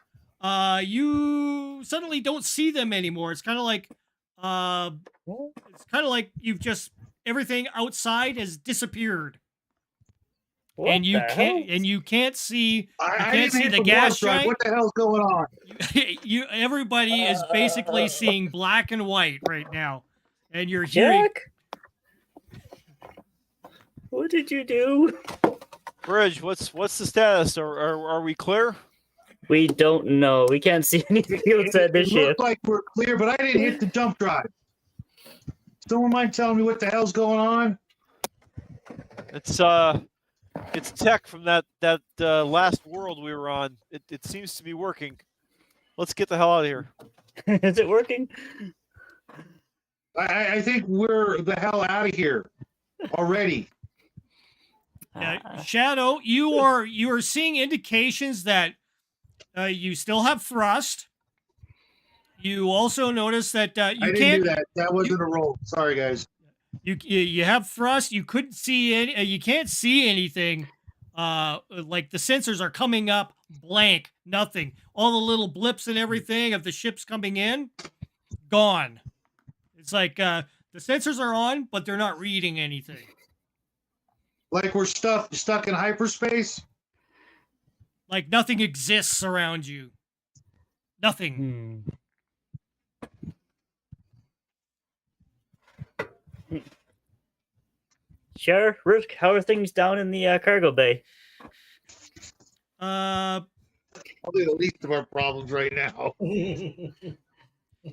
you suddenly don't see them anymore. It's kind of like you've just everything outside has disappeared. What And you the can't hell? and you can't see I can't didn't see hit the the gas warp drive. giant. What the hell's going on? Everybody is basically seeing black and white right now, and you're hearing. Jack, what did you do? Bridge, what's the status? Are we clear? We don't know. We can't see anything outside the It ship. looked like we're clear, but I didn't hit the jump drive. Someone mind telling me what the hell's going on? It's tech from that last world we were on. It seems to be working. Let's get the hell out of here. Is it working? I think we're the hell out of here already. Shadow, you are seeing indications that you still have thrust. You also notice that you I didn't can't. do that. That wasn't a roll. Sorry, guys. You have thrust. You couldn't see any. You can't see anything like the sensors are coming up blank, nothing. All the little blips and everything of the ships coming in, gone. It's like the sensors are on, but they're not reading anything. Like we're stuck in hyperspace. Like nothing exists around you. Nothing. Sheriff Rook, how are things down in the cargo bay? Probably the least of our problems right now.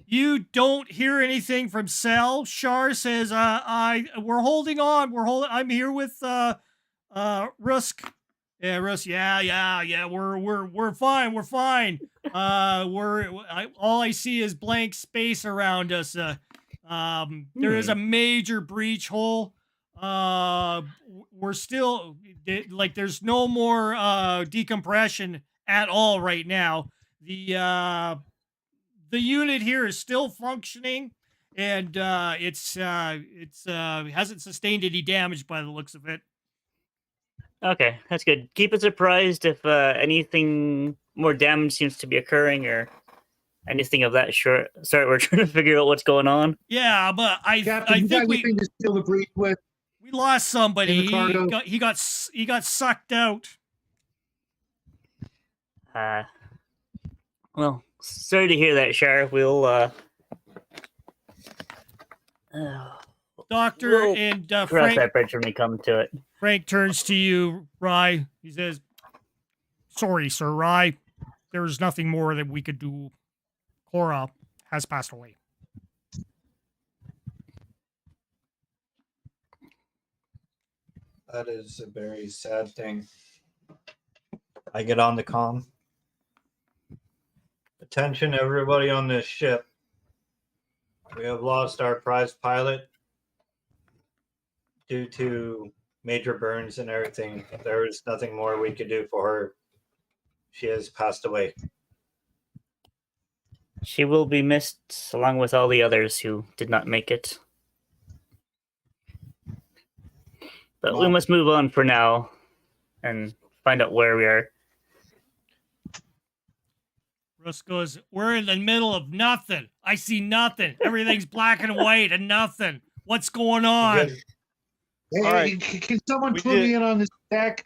You don't hear anything from Cell. Shar says, we're holding on. I'm here with Rusk. Yeah, Rusk. Yeah. We're fine. We're fine. All I see is blank space around us. There is a major breach hole. We're still like there's no more decompression at all right now. The unit here is still functioning, and it's hasn't sustained any damage by the looks of it. Okay, that's good. Keep us apprised if anything more damage seems to be occurring or anything of that sort. We're trying to figure out what's going on. Yeah, but Captain, I you got think anything to seal the breach with? we lost somebody. In the cargo? He got sucked out. Well, sorry to hear that, Sheriff. We'll Doctor We'll and cross Frank. that bridge when we come to it. Frank turns to you, Rye. He says, "Sorry, Sir Rye. There's nothing more that we could do. Cora has passed away." That is a very sad thing. I get on the comm. Attention, everybody on this ship. We have lost our prize pilot due to major burns and everything. There is nothing more we could do for her. She has passed away. She will be missed along with all the others who did not make it. But we must move on for now and find out where we are. Russ goes, "We're in the middle of nothing. I see nothing. Everything's black and white and nothing. What's going on?" Hey, All right. can someone We clue did- me in on this deck?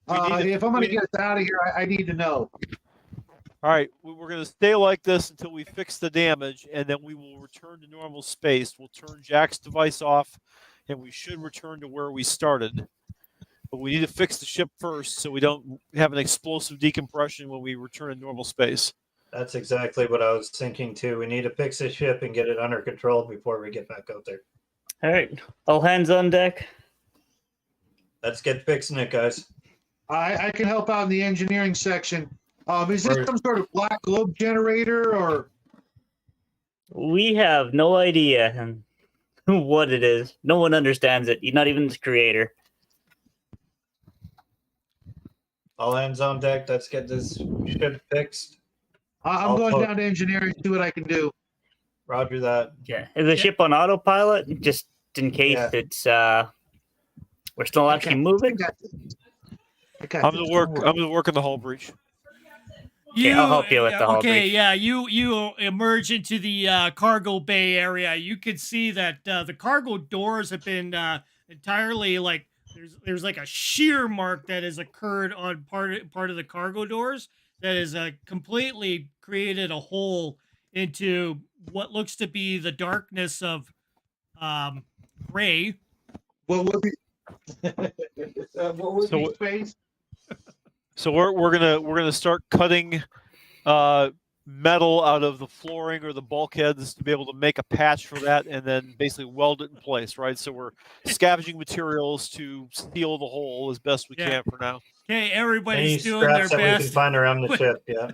If I'm going to we- get us out of here, I need to know. All right, we're going to stay like this until we fix the damage, and then we will return to normal space. We'll turn Jack's device off, and we should return to where we started. But we need to fix the ship first so we don't have an explosive decompression when we return to normal space. That's exactly what I was thinking too. We need to fix the ship and get it under control before we get back out there. All right, all hands on deck. Let's get fixing it, guys. I can help out in the engineering section. Is this Right. some sort of black globe generator or? We have no idea what it is. No one understands it. Not even the creator. All hands on deck. Let's get this ship fixed. I'm I'll going put- down to engineering to see what I can do. Roger that. Yeah. Is the ship on autopilot just in case Yeah. it's we're still actually moving? I got I'm this. going to work. I'm going to work on the hull breach. Okay, I'll help you with the hull Okay, breach. yeah, you emerge into the cargo bay area. You can see that the cargo doors have been entirely like there's like a shear mark that has occurred on part of the cargo doors that has completely created a hole into what looks to be the darkness of gray. What would be? What was So- Space? So we're gonna start cutting metal out of the flooring or the bulkheads to be able to make a patch for that, and then basically weld it in place, right? So we're scavenging materials to seal the hole as best we Yeah. can for now. Okay, any everybody's doing their scraps that we can best. find around the ship? Yeah.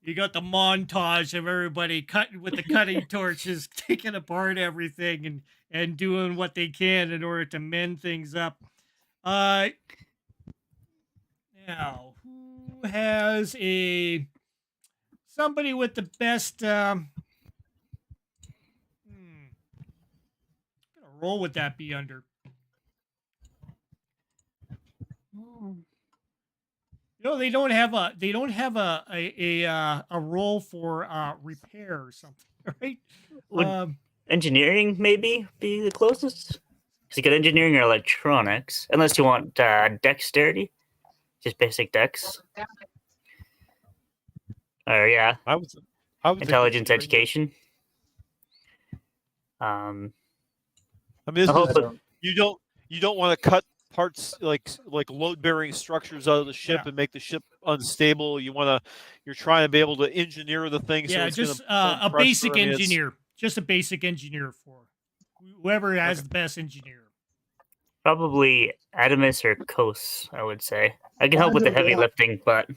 You got the montage of everybody cutting with the cutting torches, taking apart everything and doing what they can in order to mend things up. Now, who has somebody with the best gonna roll would that be under? They don't have a role for repair or something, right? Would engineering maybe be the closest? Because you got engineering or electronics, unless you want dexterity, just basic dex. Or I would think intelligence, engineering. education. I mean, I hope you don't want to cut parts like load bearing structures out of the ship Yeah. and make the ship unstable. You're trying to be able to engineer the thing. Yeah, so it's just gonna a pressure. basic I mean, it's- engineer. Just a basic engineer for whoever has the best engineer. probably Adamus or Kos, I would say. I can help with the heavy lifting, but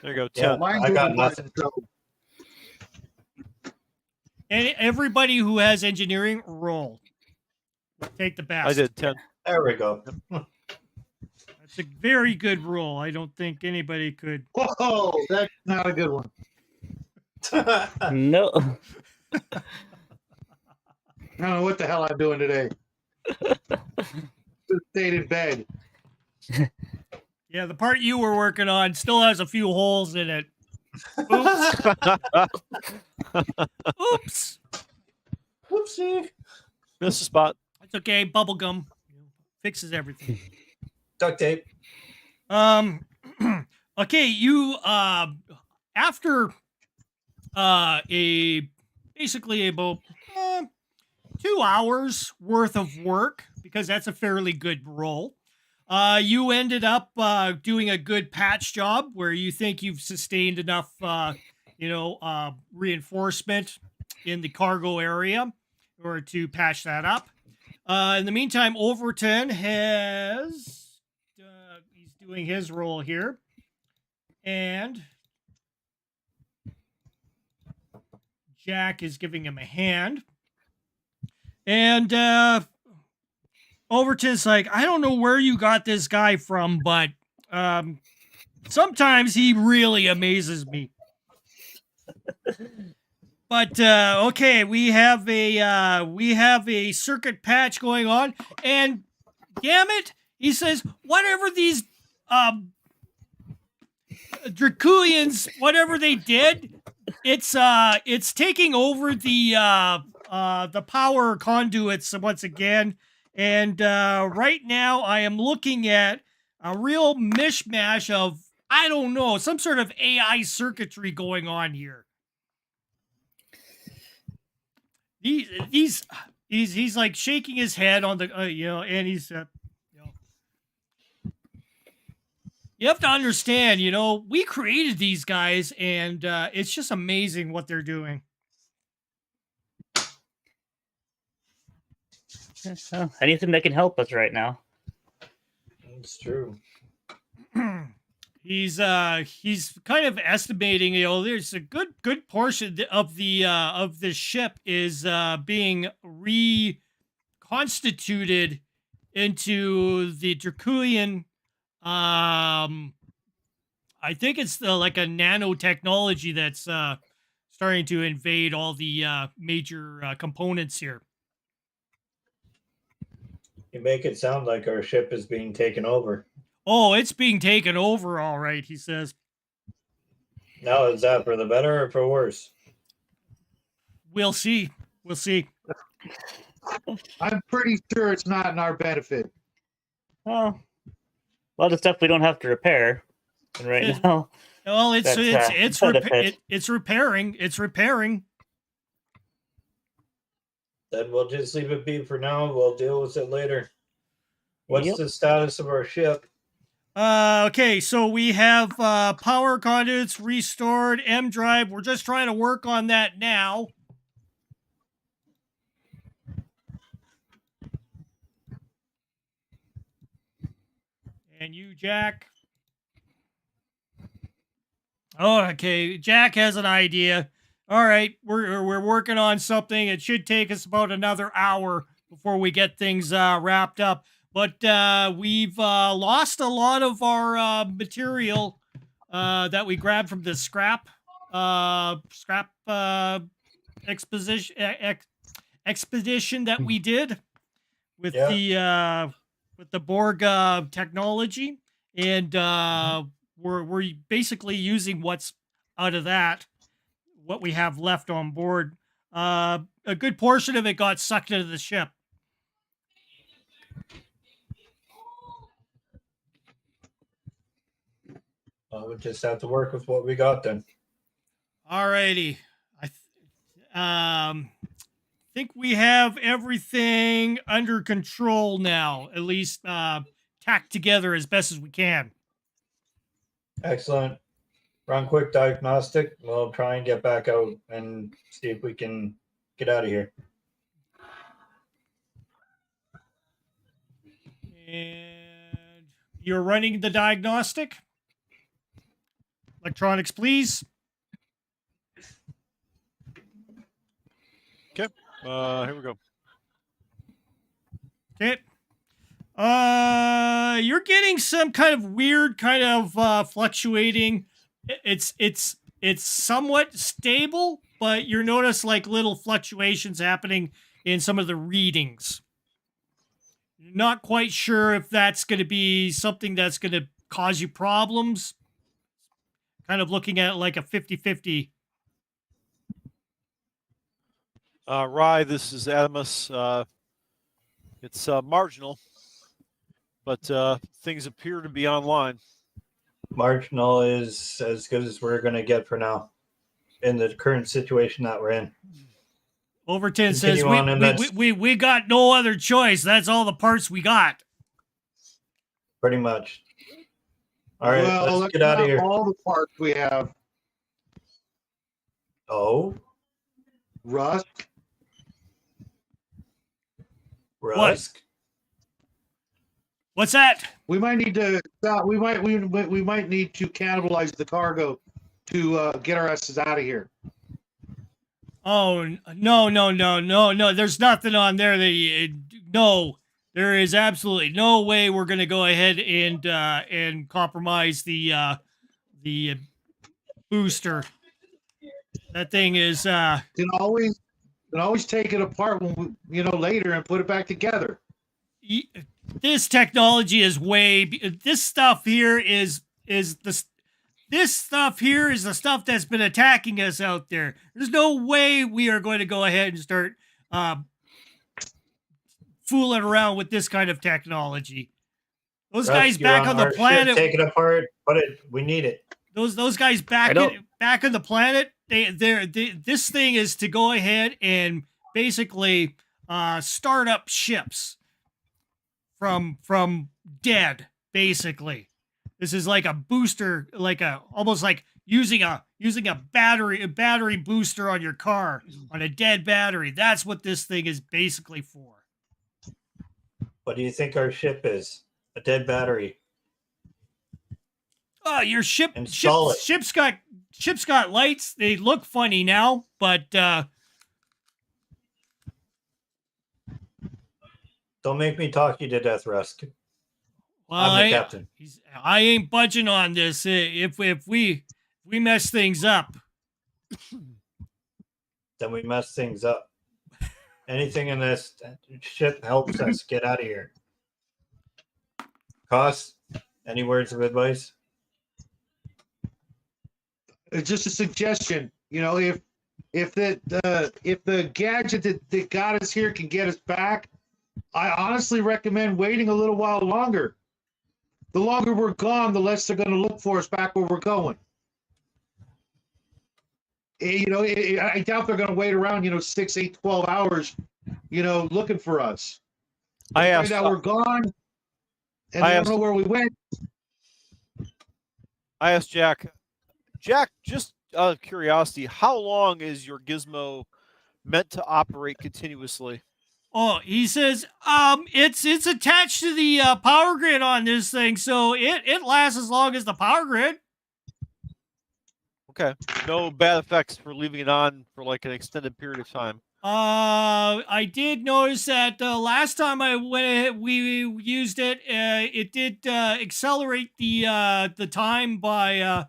There you go. Yeah. 10. Mine's I got over nothing. so And everybody who has engineering, roll. Take the best. I did 10. There we go. That's a very good roll. I don't think anybody could. whoa, that's not a good one. no. I don't know what the hell I'm doing today. Just stayed in bed. Yeah, the part you were working on still has a few holes in it. Oops. Oops. Whoopsie. Missed a spot. It's okay. Bubblegum fixes everything. Duct tape. Okay, you after basically about 2 hours worth of work, because that's a fairly good roll. You ended up doing a good patch job where you think you've sustained enough reinforcement in the cargo area or to patch that up. In the meantime, Overton has he's doing his role here, and Jack is giving him a hand. And Overton's like, I don't know where you got this guy from, but sometimes he really amazes me. But okay, we have a circuit patch going on, and damn it, he says, whatever these Draculians, whatever they did, it's taking over the power conduits once again. And right now I am looking at a real mishmash of, I don't know, some sort of AI circuitry going on here. He's like shaking his head on the, and he's, you have to understand, we created these guys, and it's just amazing what they're doing. Well, anything that can help us right now. It's true. He's kind of estimating, there's a good portion of the ship is being reconstituted into the Draculian. I think it's like a nanotechnology that's starting to invade all the major components here. You make it sound like our ship is being taken over. Oh, it's being taken over, all right, he says. Now, is that for the better or for worse? We'll see. We'll see. I'm pretty sure it's not in our benefit. Well, a lot of stuff we don't have to repair right now. Well, it's benefit. it's repairing. It's repairing. Then we'll just leave it be for now. We'll deal with it later. What's the status of our ship? Okay, so we have power conduits restored, M drive. We're just trying to work on that now. And you, Jack. Oh, okay. Jack has an idea. All right, we're working on something. It should take us about another hour before we get things wrapped up. But we've lost a lot of our material that we grabbed from the scrap expedition that we did with the Borg technology, and we're basically using what's out of that, what we have left on board. A good portion of it got sucked into the ship. We just have to work with what we got then. Alrighty. Think we have everything under control now, at least tacked together as best as we can. Excellent. Run quick diagnostic. We'll try and get back out and see if we can get out of here. And you're running the diagnostic? Electronics, please. Here we go. Okay. You're getting some kind of weird kind of fluctuating. It's somewhat stable, but you notice like little fluctuations happening in some of the readings. Not quite sure if that's going to be something that's going to cause you problems. Kind of looking at it like a 50-50. Rye, this is 𝙏𝙍𝘼𝙑𝙀𝙍. It's marginal, but things appear to be online. Marginal is as good as we're going to get for now in the current situation that we're in. Overton Continue says on, and we got no other choice. That's all the parts we got. Pretty much. All right, well, let's get out of here. All the parts we have. Oh, Rusk. Rusk. What's that? We might need to. We might need to cannibalize the cargo to get our asses out of here. Oh no! There's nothing on there that no. There is absolutely no way we're going to go ahead and compromise the booster. That thing is Can always take it apart when we, later and put it back together. This technology is this stuff here is the stuff that's been attacking us out there. There's no way we are going to go ahead and start fooling around with this kind of technology. Those guys back on the planet, take it apart, but we need it. Those guys back on the planet. This thing is to go ahead and basically start up ships from dead. Basically, this is like a booster, almost like using a battery booster on your car on a dead battery. That's what this thing is basically for. What do you think our ship is? A dead battery. Oh, your ship's got lights. They look funny now, but don't make me talk you to death, Rusk. Well, I'm the captain. I ain't budging on this. If we mess things up, then we mess things up. Anything in this ship helps us get out of here. Koss, any words of advice? It's just a suggestion. If the gadget that got us here can get us back, I honestly recommend waiting a little while longer. The longer we're gone, the less they're going to look for us back where we're going. I doubt they're going to wait around, 6, 8, 12 hours, looking for us. I asked. Find out we're gone, and I don't know where we went. I asked Jack. Jack, just out of curiosity, how long is your gizmo meant to operate continuously? Oh, he says, it's attached to the power grid on this thing, so it lasts as long as the power grid. Okay. No bad effects for leaving it on for like an extended period of time. I did notice that last time we used it, it did accelerate the time by a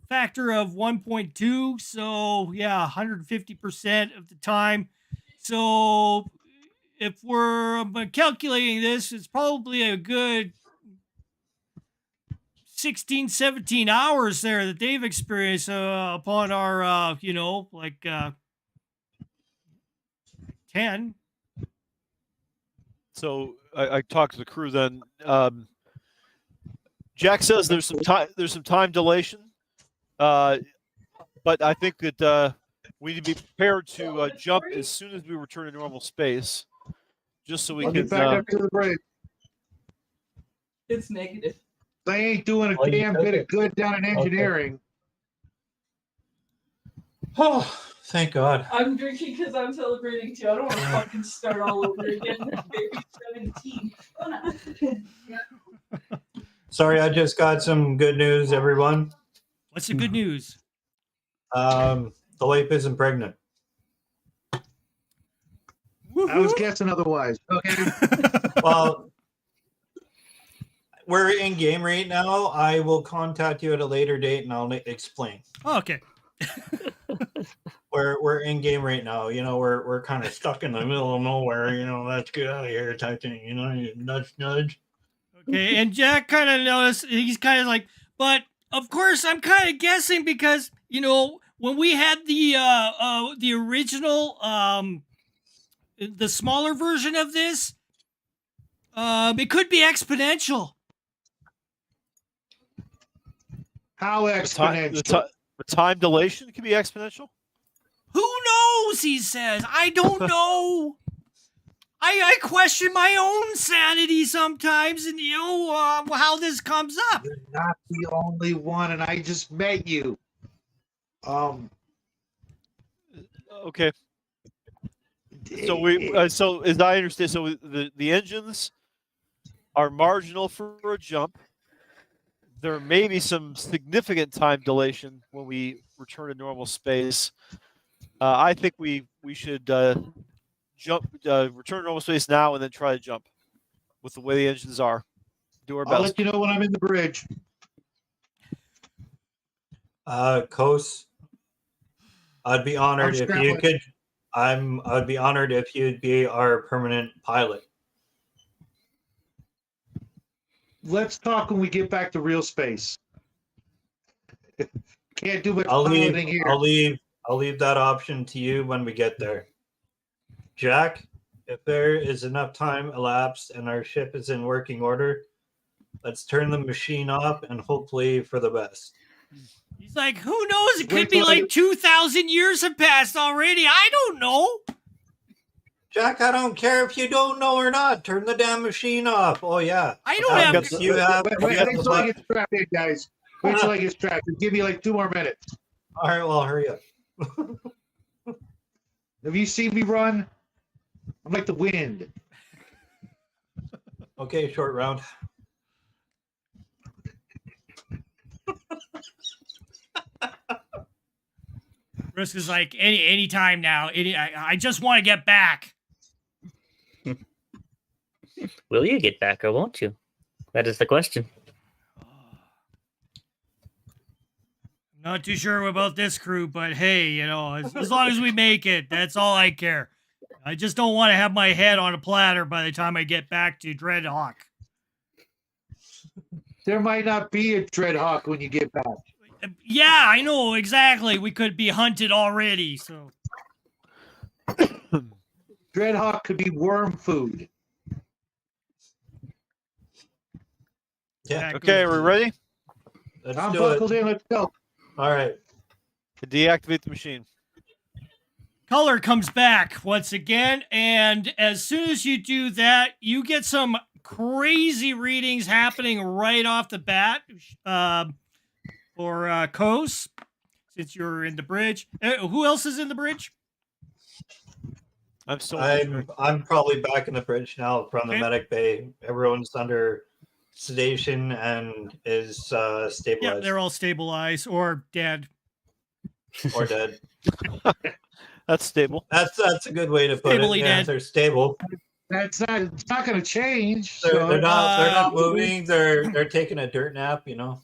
factor of 1.2. So yeah, 150% of the time. So if we're calculating this, it's probably a good 16, 17 hours there that they've experienced upon our, 10. So I talked to the crew then. Jack says there's some time dilation, but I think that we need to be prepared to jump as soon as we return to normal space, just so we I'll can. get back up to the bridge. It's negative. They ain't doing Oh, a you damn took bit of it. good down in engineering. Oh, thank God. I'm drinking because I'm celebrating too. I don't want to fucking start all over again. Baby 17. Sorry, I just got some good news, everyone. What's the good news? The Leap isn't pregnant. I was guessing otherwise. Okay. Well, we're in game right now. I will contact you at a later date and I'll explain. Oh, okay. We're in game right now. You know, we're kind of stuck in the middle of nowhere. You know, let's get out of here type thing. You know, nudge, nudge. Okay, and Jack kind of noticed, he's kind of like, but of course I'm kind of guessing because, when we had the original, the smaller version of this, it could be exponential. How exponential? The time dilation can be exponential. Who knows, he says. I don't know. I question my own sanity sometimes, and how this comes up. You're not the only one, and I just met you. Okay. So so as I understand, so the engines are marginal for a jump. There may be some significant time dilation when we return to normal space. I think we should jump, return to normal space now, and then try to jump with the way the engines are. Do our I'll best. let you know when I'm in the bridge. Kos, I'd be honored if you could. I'd be honored if you'd be our permanent pilot. Let's talk when we get back to real space. Can't do much I'll piloting here. leave that option to you when we get there. Jack, if there is enough time elapsed and our ship is in working order, let's turn the machine off and hopefully for the best. He's like, who knows? It could be like 2,000 years have passed already. I don't know. Jack, I don't care if you don't know or not. Turn the damn machine off. Oh yeah. I don't have. Wait till I get strapped in, guys. Wait till I get strapped in. Give me like 2 more minutes. All right, well, hurry up. Have you seen me run? I'm like the wind. Okay, short round. Risk is like any time now. I just want to get back. Will you get back or won't you? That is the question. Not too sure about this crew, but hey, as long as we make it, that's all I care. I just don't want to have my head on a platter by the time I get back to Dreadhawk. There might not be a Dreadhawk when you get back. Yeah, I know exactly. We could be hunted already. So Dreadhawk could be worm food. Yeah. Okay, we're ready? Let's I'm do buckled it. in. Let's go. All right. Deactivate the machine. color comes back once again, and as soon as you do that, you get some crazy readings happening right off the bat for Kos, since you're in the bridge. Who else is in the bridge? I'm probably back in the bridge now from the Okay. medic bay. Everyone's under sedation and is stabilized. Yeah, they're all stabilized or dead. or dead. That's stable. That's a good way to put Stably it. Yeah, dead. they're stable. It's not going to change. They're so- not moving. They're taking a dirt nap. You know.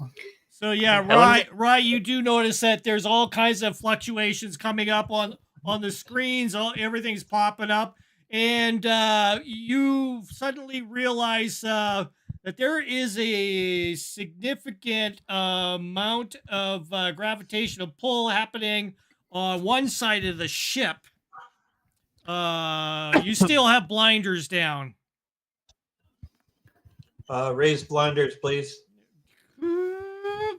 So yeah, Rye, you do notice that there's all kinds of fluctuations coming up on the screens. Everything's popping up, and you suddenly realize that there is a significant amount of gravitational pull happening on one side of the ship. You still have blinders down. Raise blinders, please.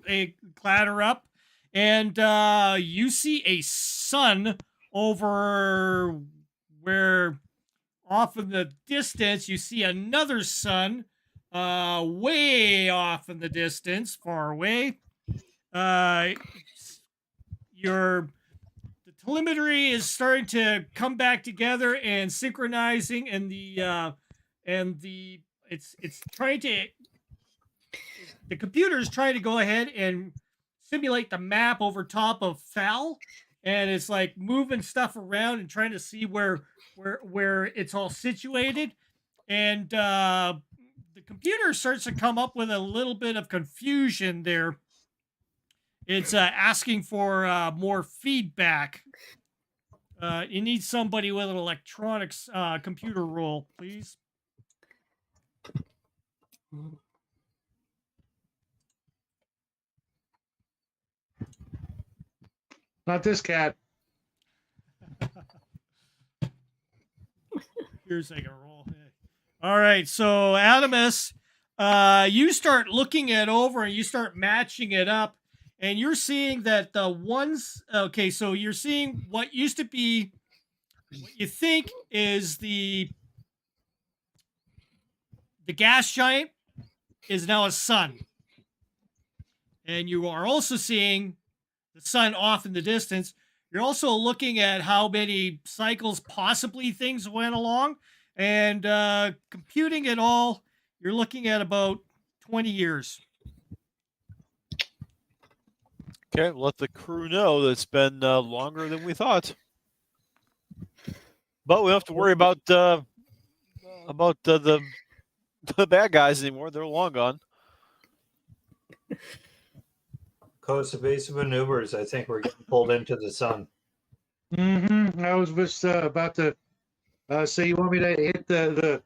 They clatter up, and you see a sun over where off in the distance you see another sun way off in the distance, far away. The telemetry is starting to come back together and synchronizing, and it's trying to, the computer is trying to go ahead and simulate the map over top of Fal, and it's like moving stuff around and trying to see where it's all situated, and the computer starts to come up with a little bit of confusion there. It's asking for more feedback. You need somebody with an electronics computer roll, please. Not this cat. Here's like a roll. All right, so Adamus, you start looking it over and you start matching it up, and you're seeing that the ones. Okay, so you're seeing what used to be, what you think is the gas giant is now a sun, and you are also seeing the sun off in the distance. You're also looking at how many cycles possibly things went along, and computing it all, you're looking at about 20 years. Okay, let the crew know that it's been longer than we thought. But we don't have to worry about the bad guys anymore. They're long gone. Coast evasive maneuvers. I think we're getting pulled into the sun. I was just about to say, you want me to hit the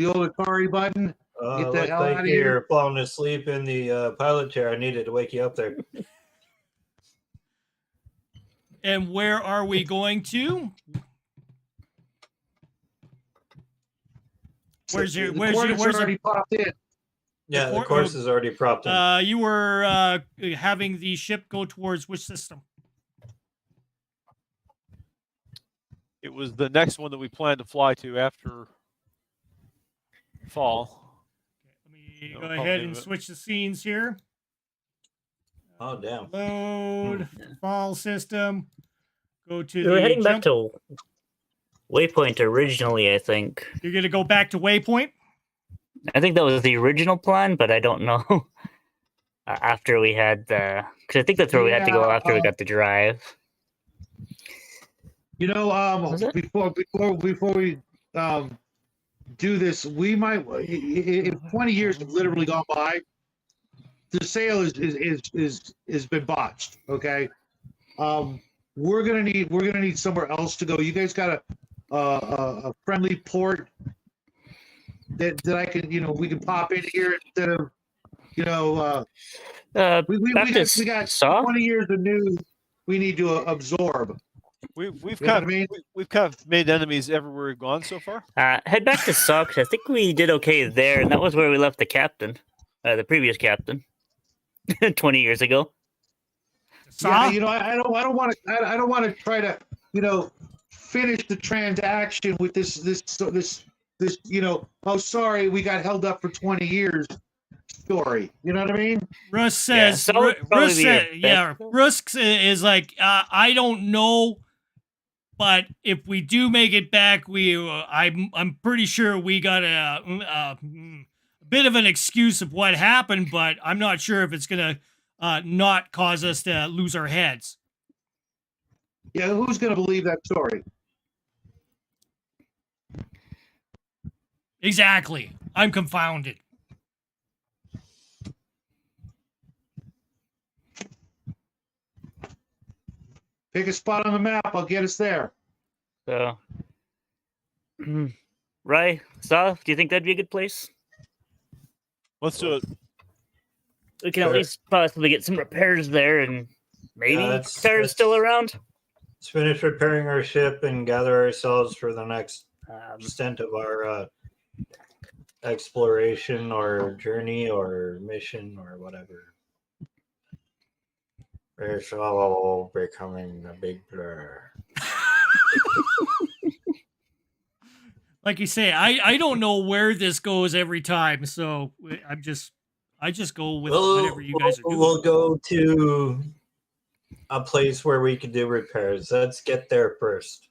old Atari button? Get the Looks hell like out of you're here. falling asleep in the pilot chair. I needed to wake you up there. And where are we going to? Where's already popped in? Yeah, the course is already propped in. You were having the ship go towards which system? It was the next one that we planned to fly to after fall. Let me go ahead and switch the scenes here. Oh, damn. Load fall system. Go to We were the heading back jump. to Waypoint originally, I think. You're going to go back to Waypoint? I think that was the original plan, but I don't know. After we had the... Because I think that's where we had to go after we got the drive. You know, Was it? before we do this, we might, if 20 years have literally gone by, the sale is been botched. Okay, we're gonna need somewhere else to go. You guys got a friendly port that I can, we can pop in here instead of, we got Saw? 20 years of news we need to absorb. We've You know kind what I mean? we've kind of made enemies everywhere we've gone so far. Head back to Saw, 'cause I think we did okay there, and that was where we left the captain, the previous captain, 20 years ago. Yeah, I don't want to try to, finish the transaction with this, oh, sorry, we got held up for 20 years story. You know what I mean? Russ says, so would probably be Rusk is like, I don't know, but if we do make it back, I'm pretty sure we got a bit of an excuse of what happened, but I'm not sure if it's gonna not cause us to lose our heads. Yeah, who's gonna believe that story? Exactly. I'm confounded. Pick a spot on the map. I'll get us there. So, Rye, Saw, do you think that'd be a good place? Let's do it. We can at Sure. least possibly get some repairs there, and maybe that's- Sarah's still around. Let's finish repairing our ship and gather ourselves for the next Um, extent of our exploration or journey or mission or whatever. It's all becoming a big blur. Like you say, I don't know where this goes every time, so I just go with whatever you guys are doing. We'll go to a place where we can do repairs. Let's get there first.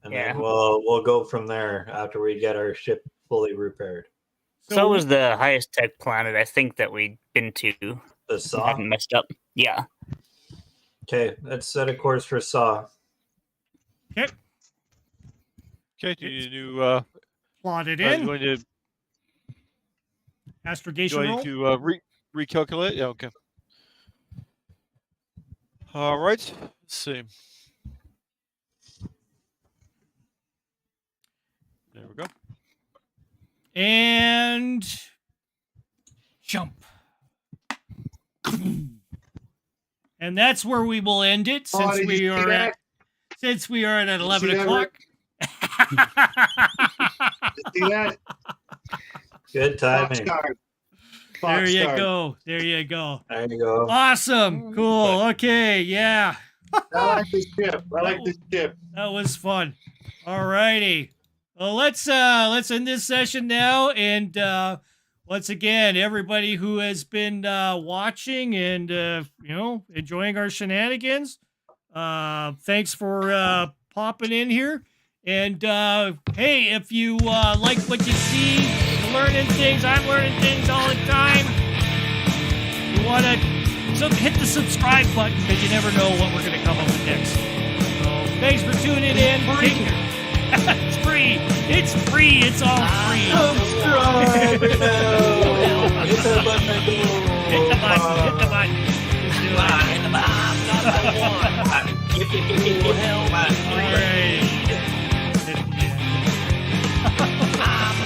And Yeah. then we'll go from there after we get our ship fully repaired. so was the highest tech planet I think that we'd been to. The I Saw. haven't messed up. Yeah. Okay, let's set a course for Saw. Okay, do you do plot it are you in. going to Astrogation roll. recalculate? Yeah, okay. All right. Let's see. There we go. And jump. And that's where we will end it Oh, since did you we see are that? at 11 see that, o'clock. See that? Good timing. There you go. There you go. There you go. Awesome. Cool. Okay. Yeah. I like this ship. I like this ship. That was fun. All righty. Well, let's end this session now. And once again, everybody who has been watching and enjoying our shenanigans, thanks for popping in here. And hey, if you like what you see, you're learning things. I'm learning things all the time. You want to hit the subscribe button because you never know what we're going to come up with next. So thanks for tuning in. It's free. It's free. It's all free. Subscribe now. Hit the button. Hit the button. Hit the button. Hit the button. All right.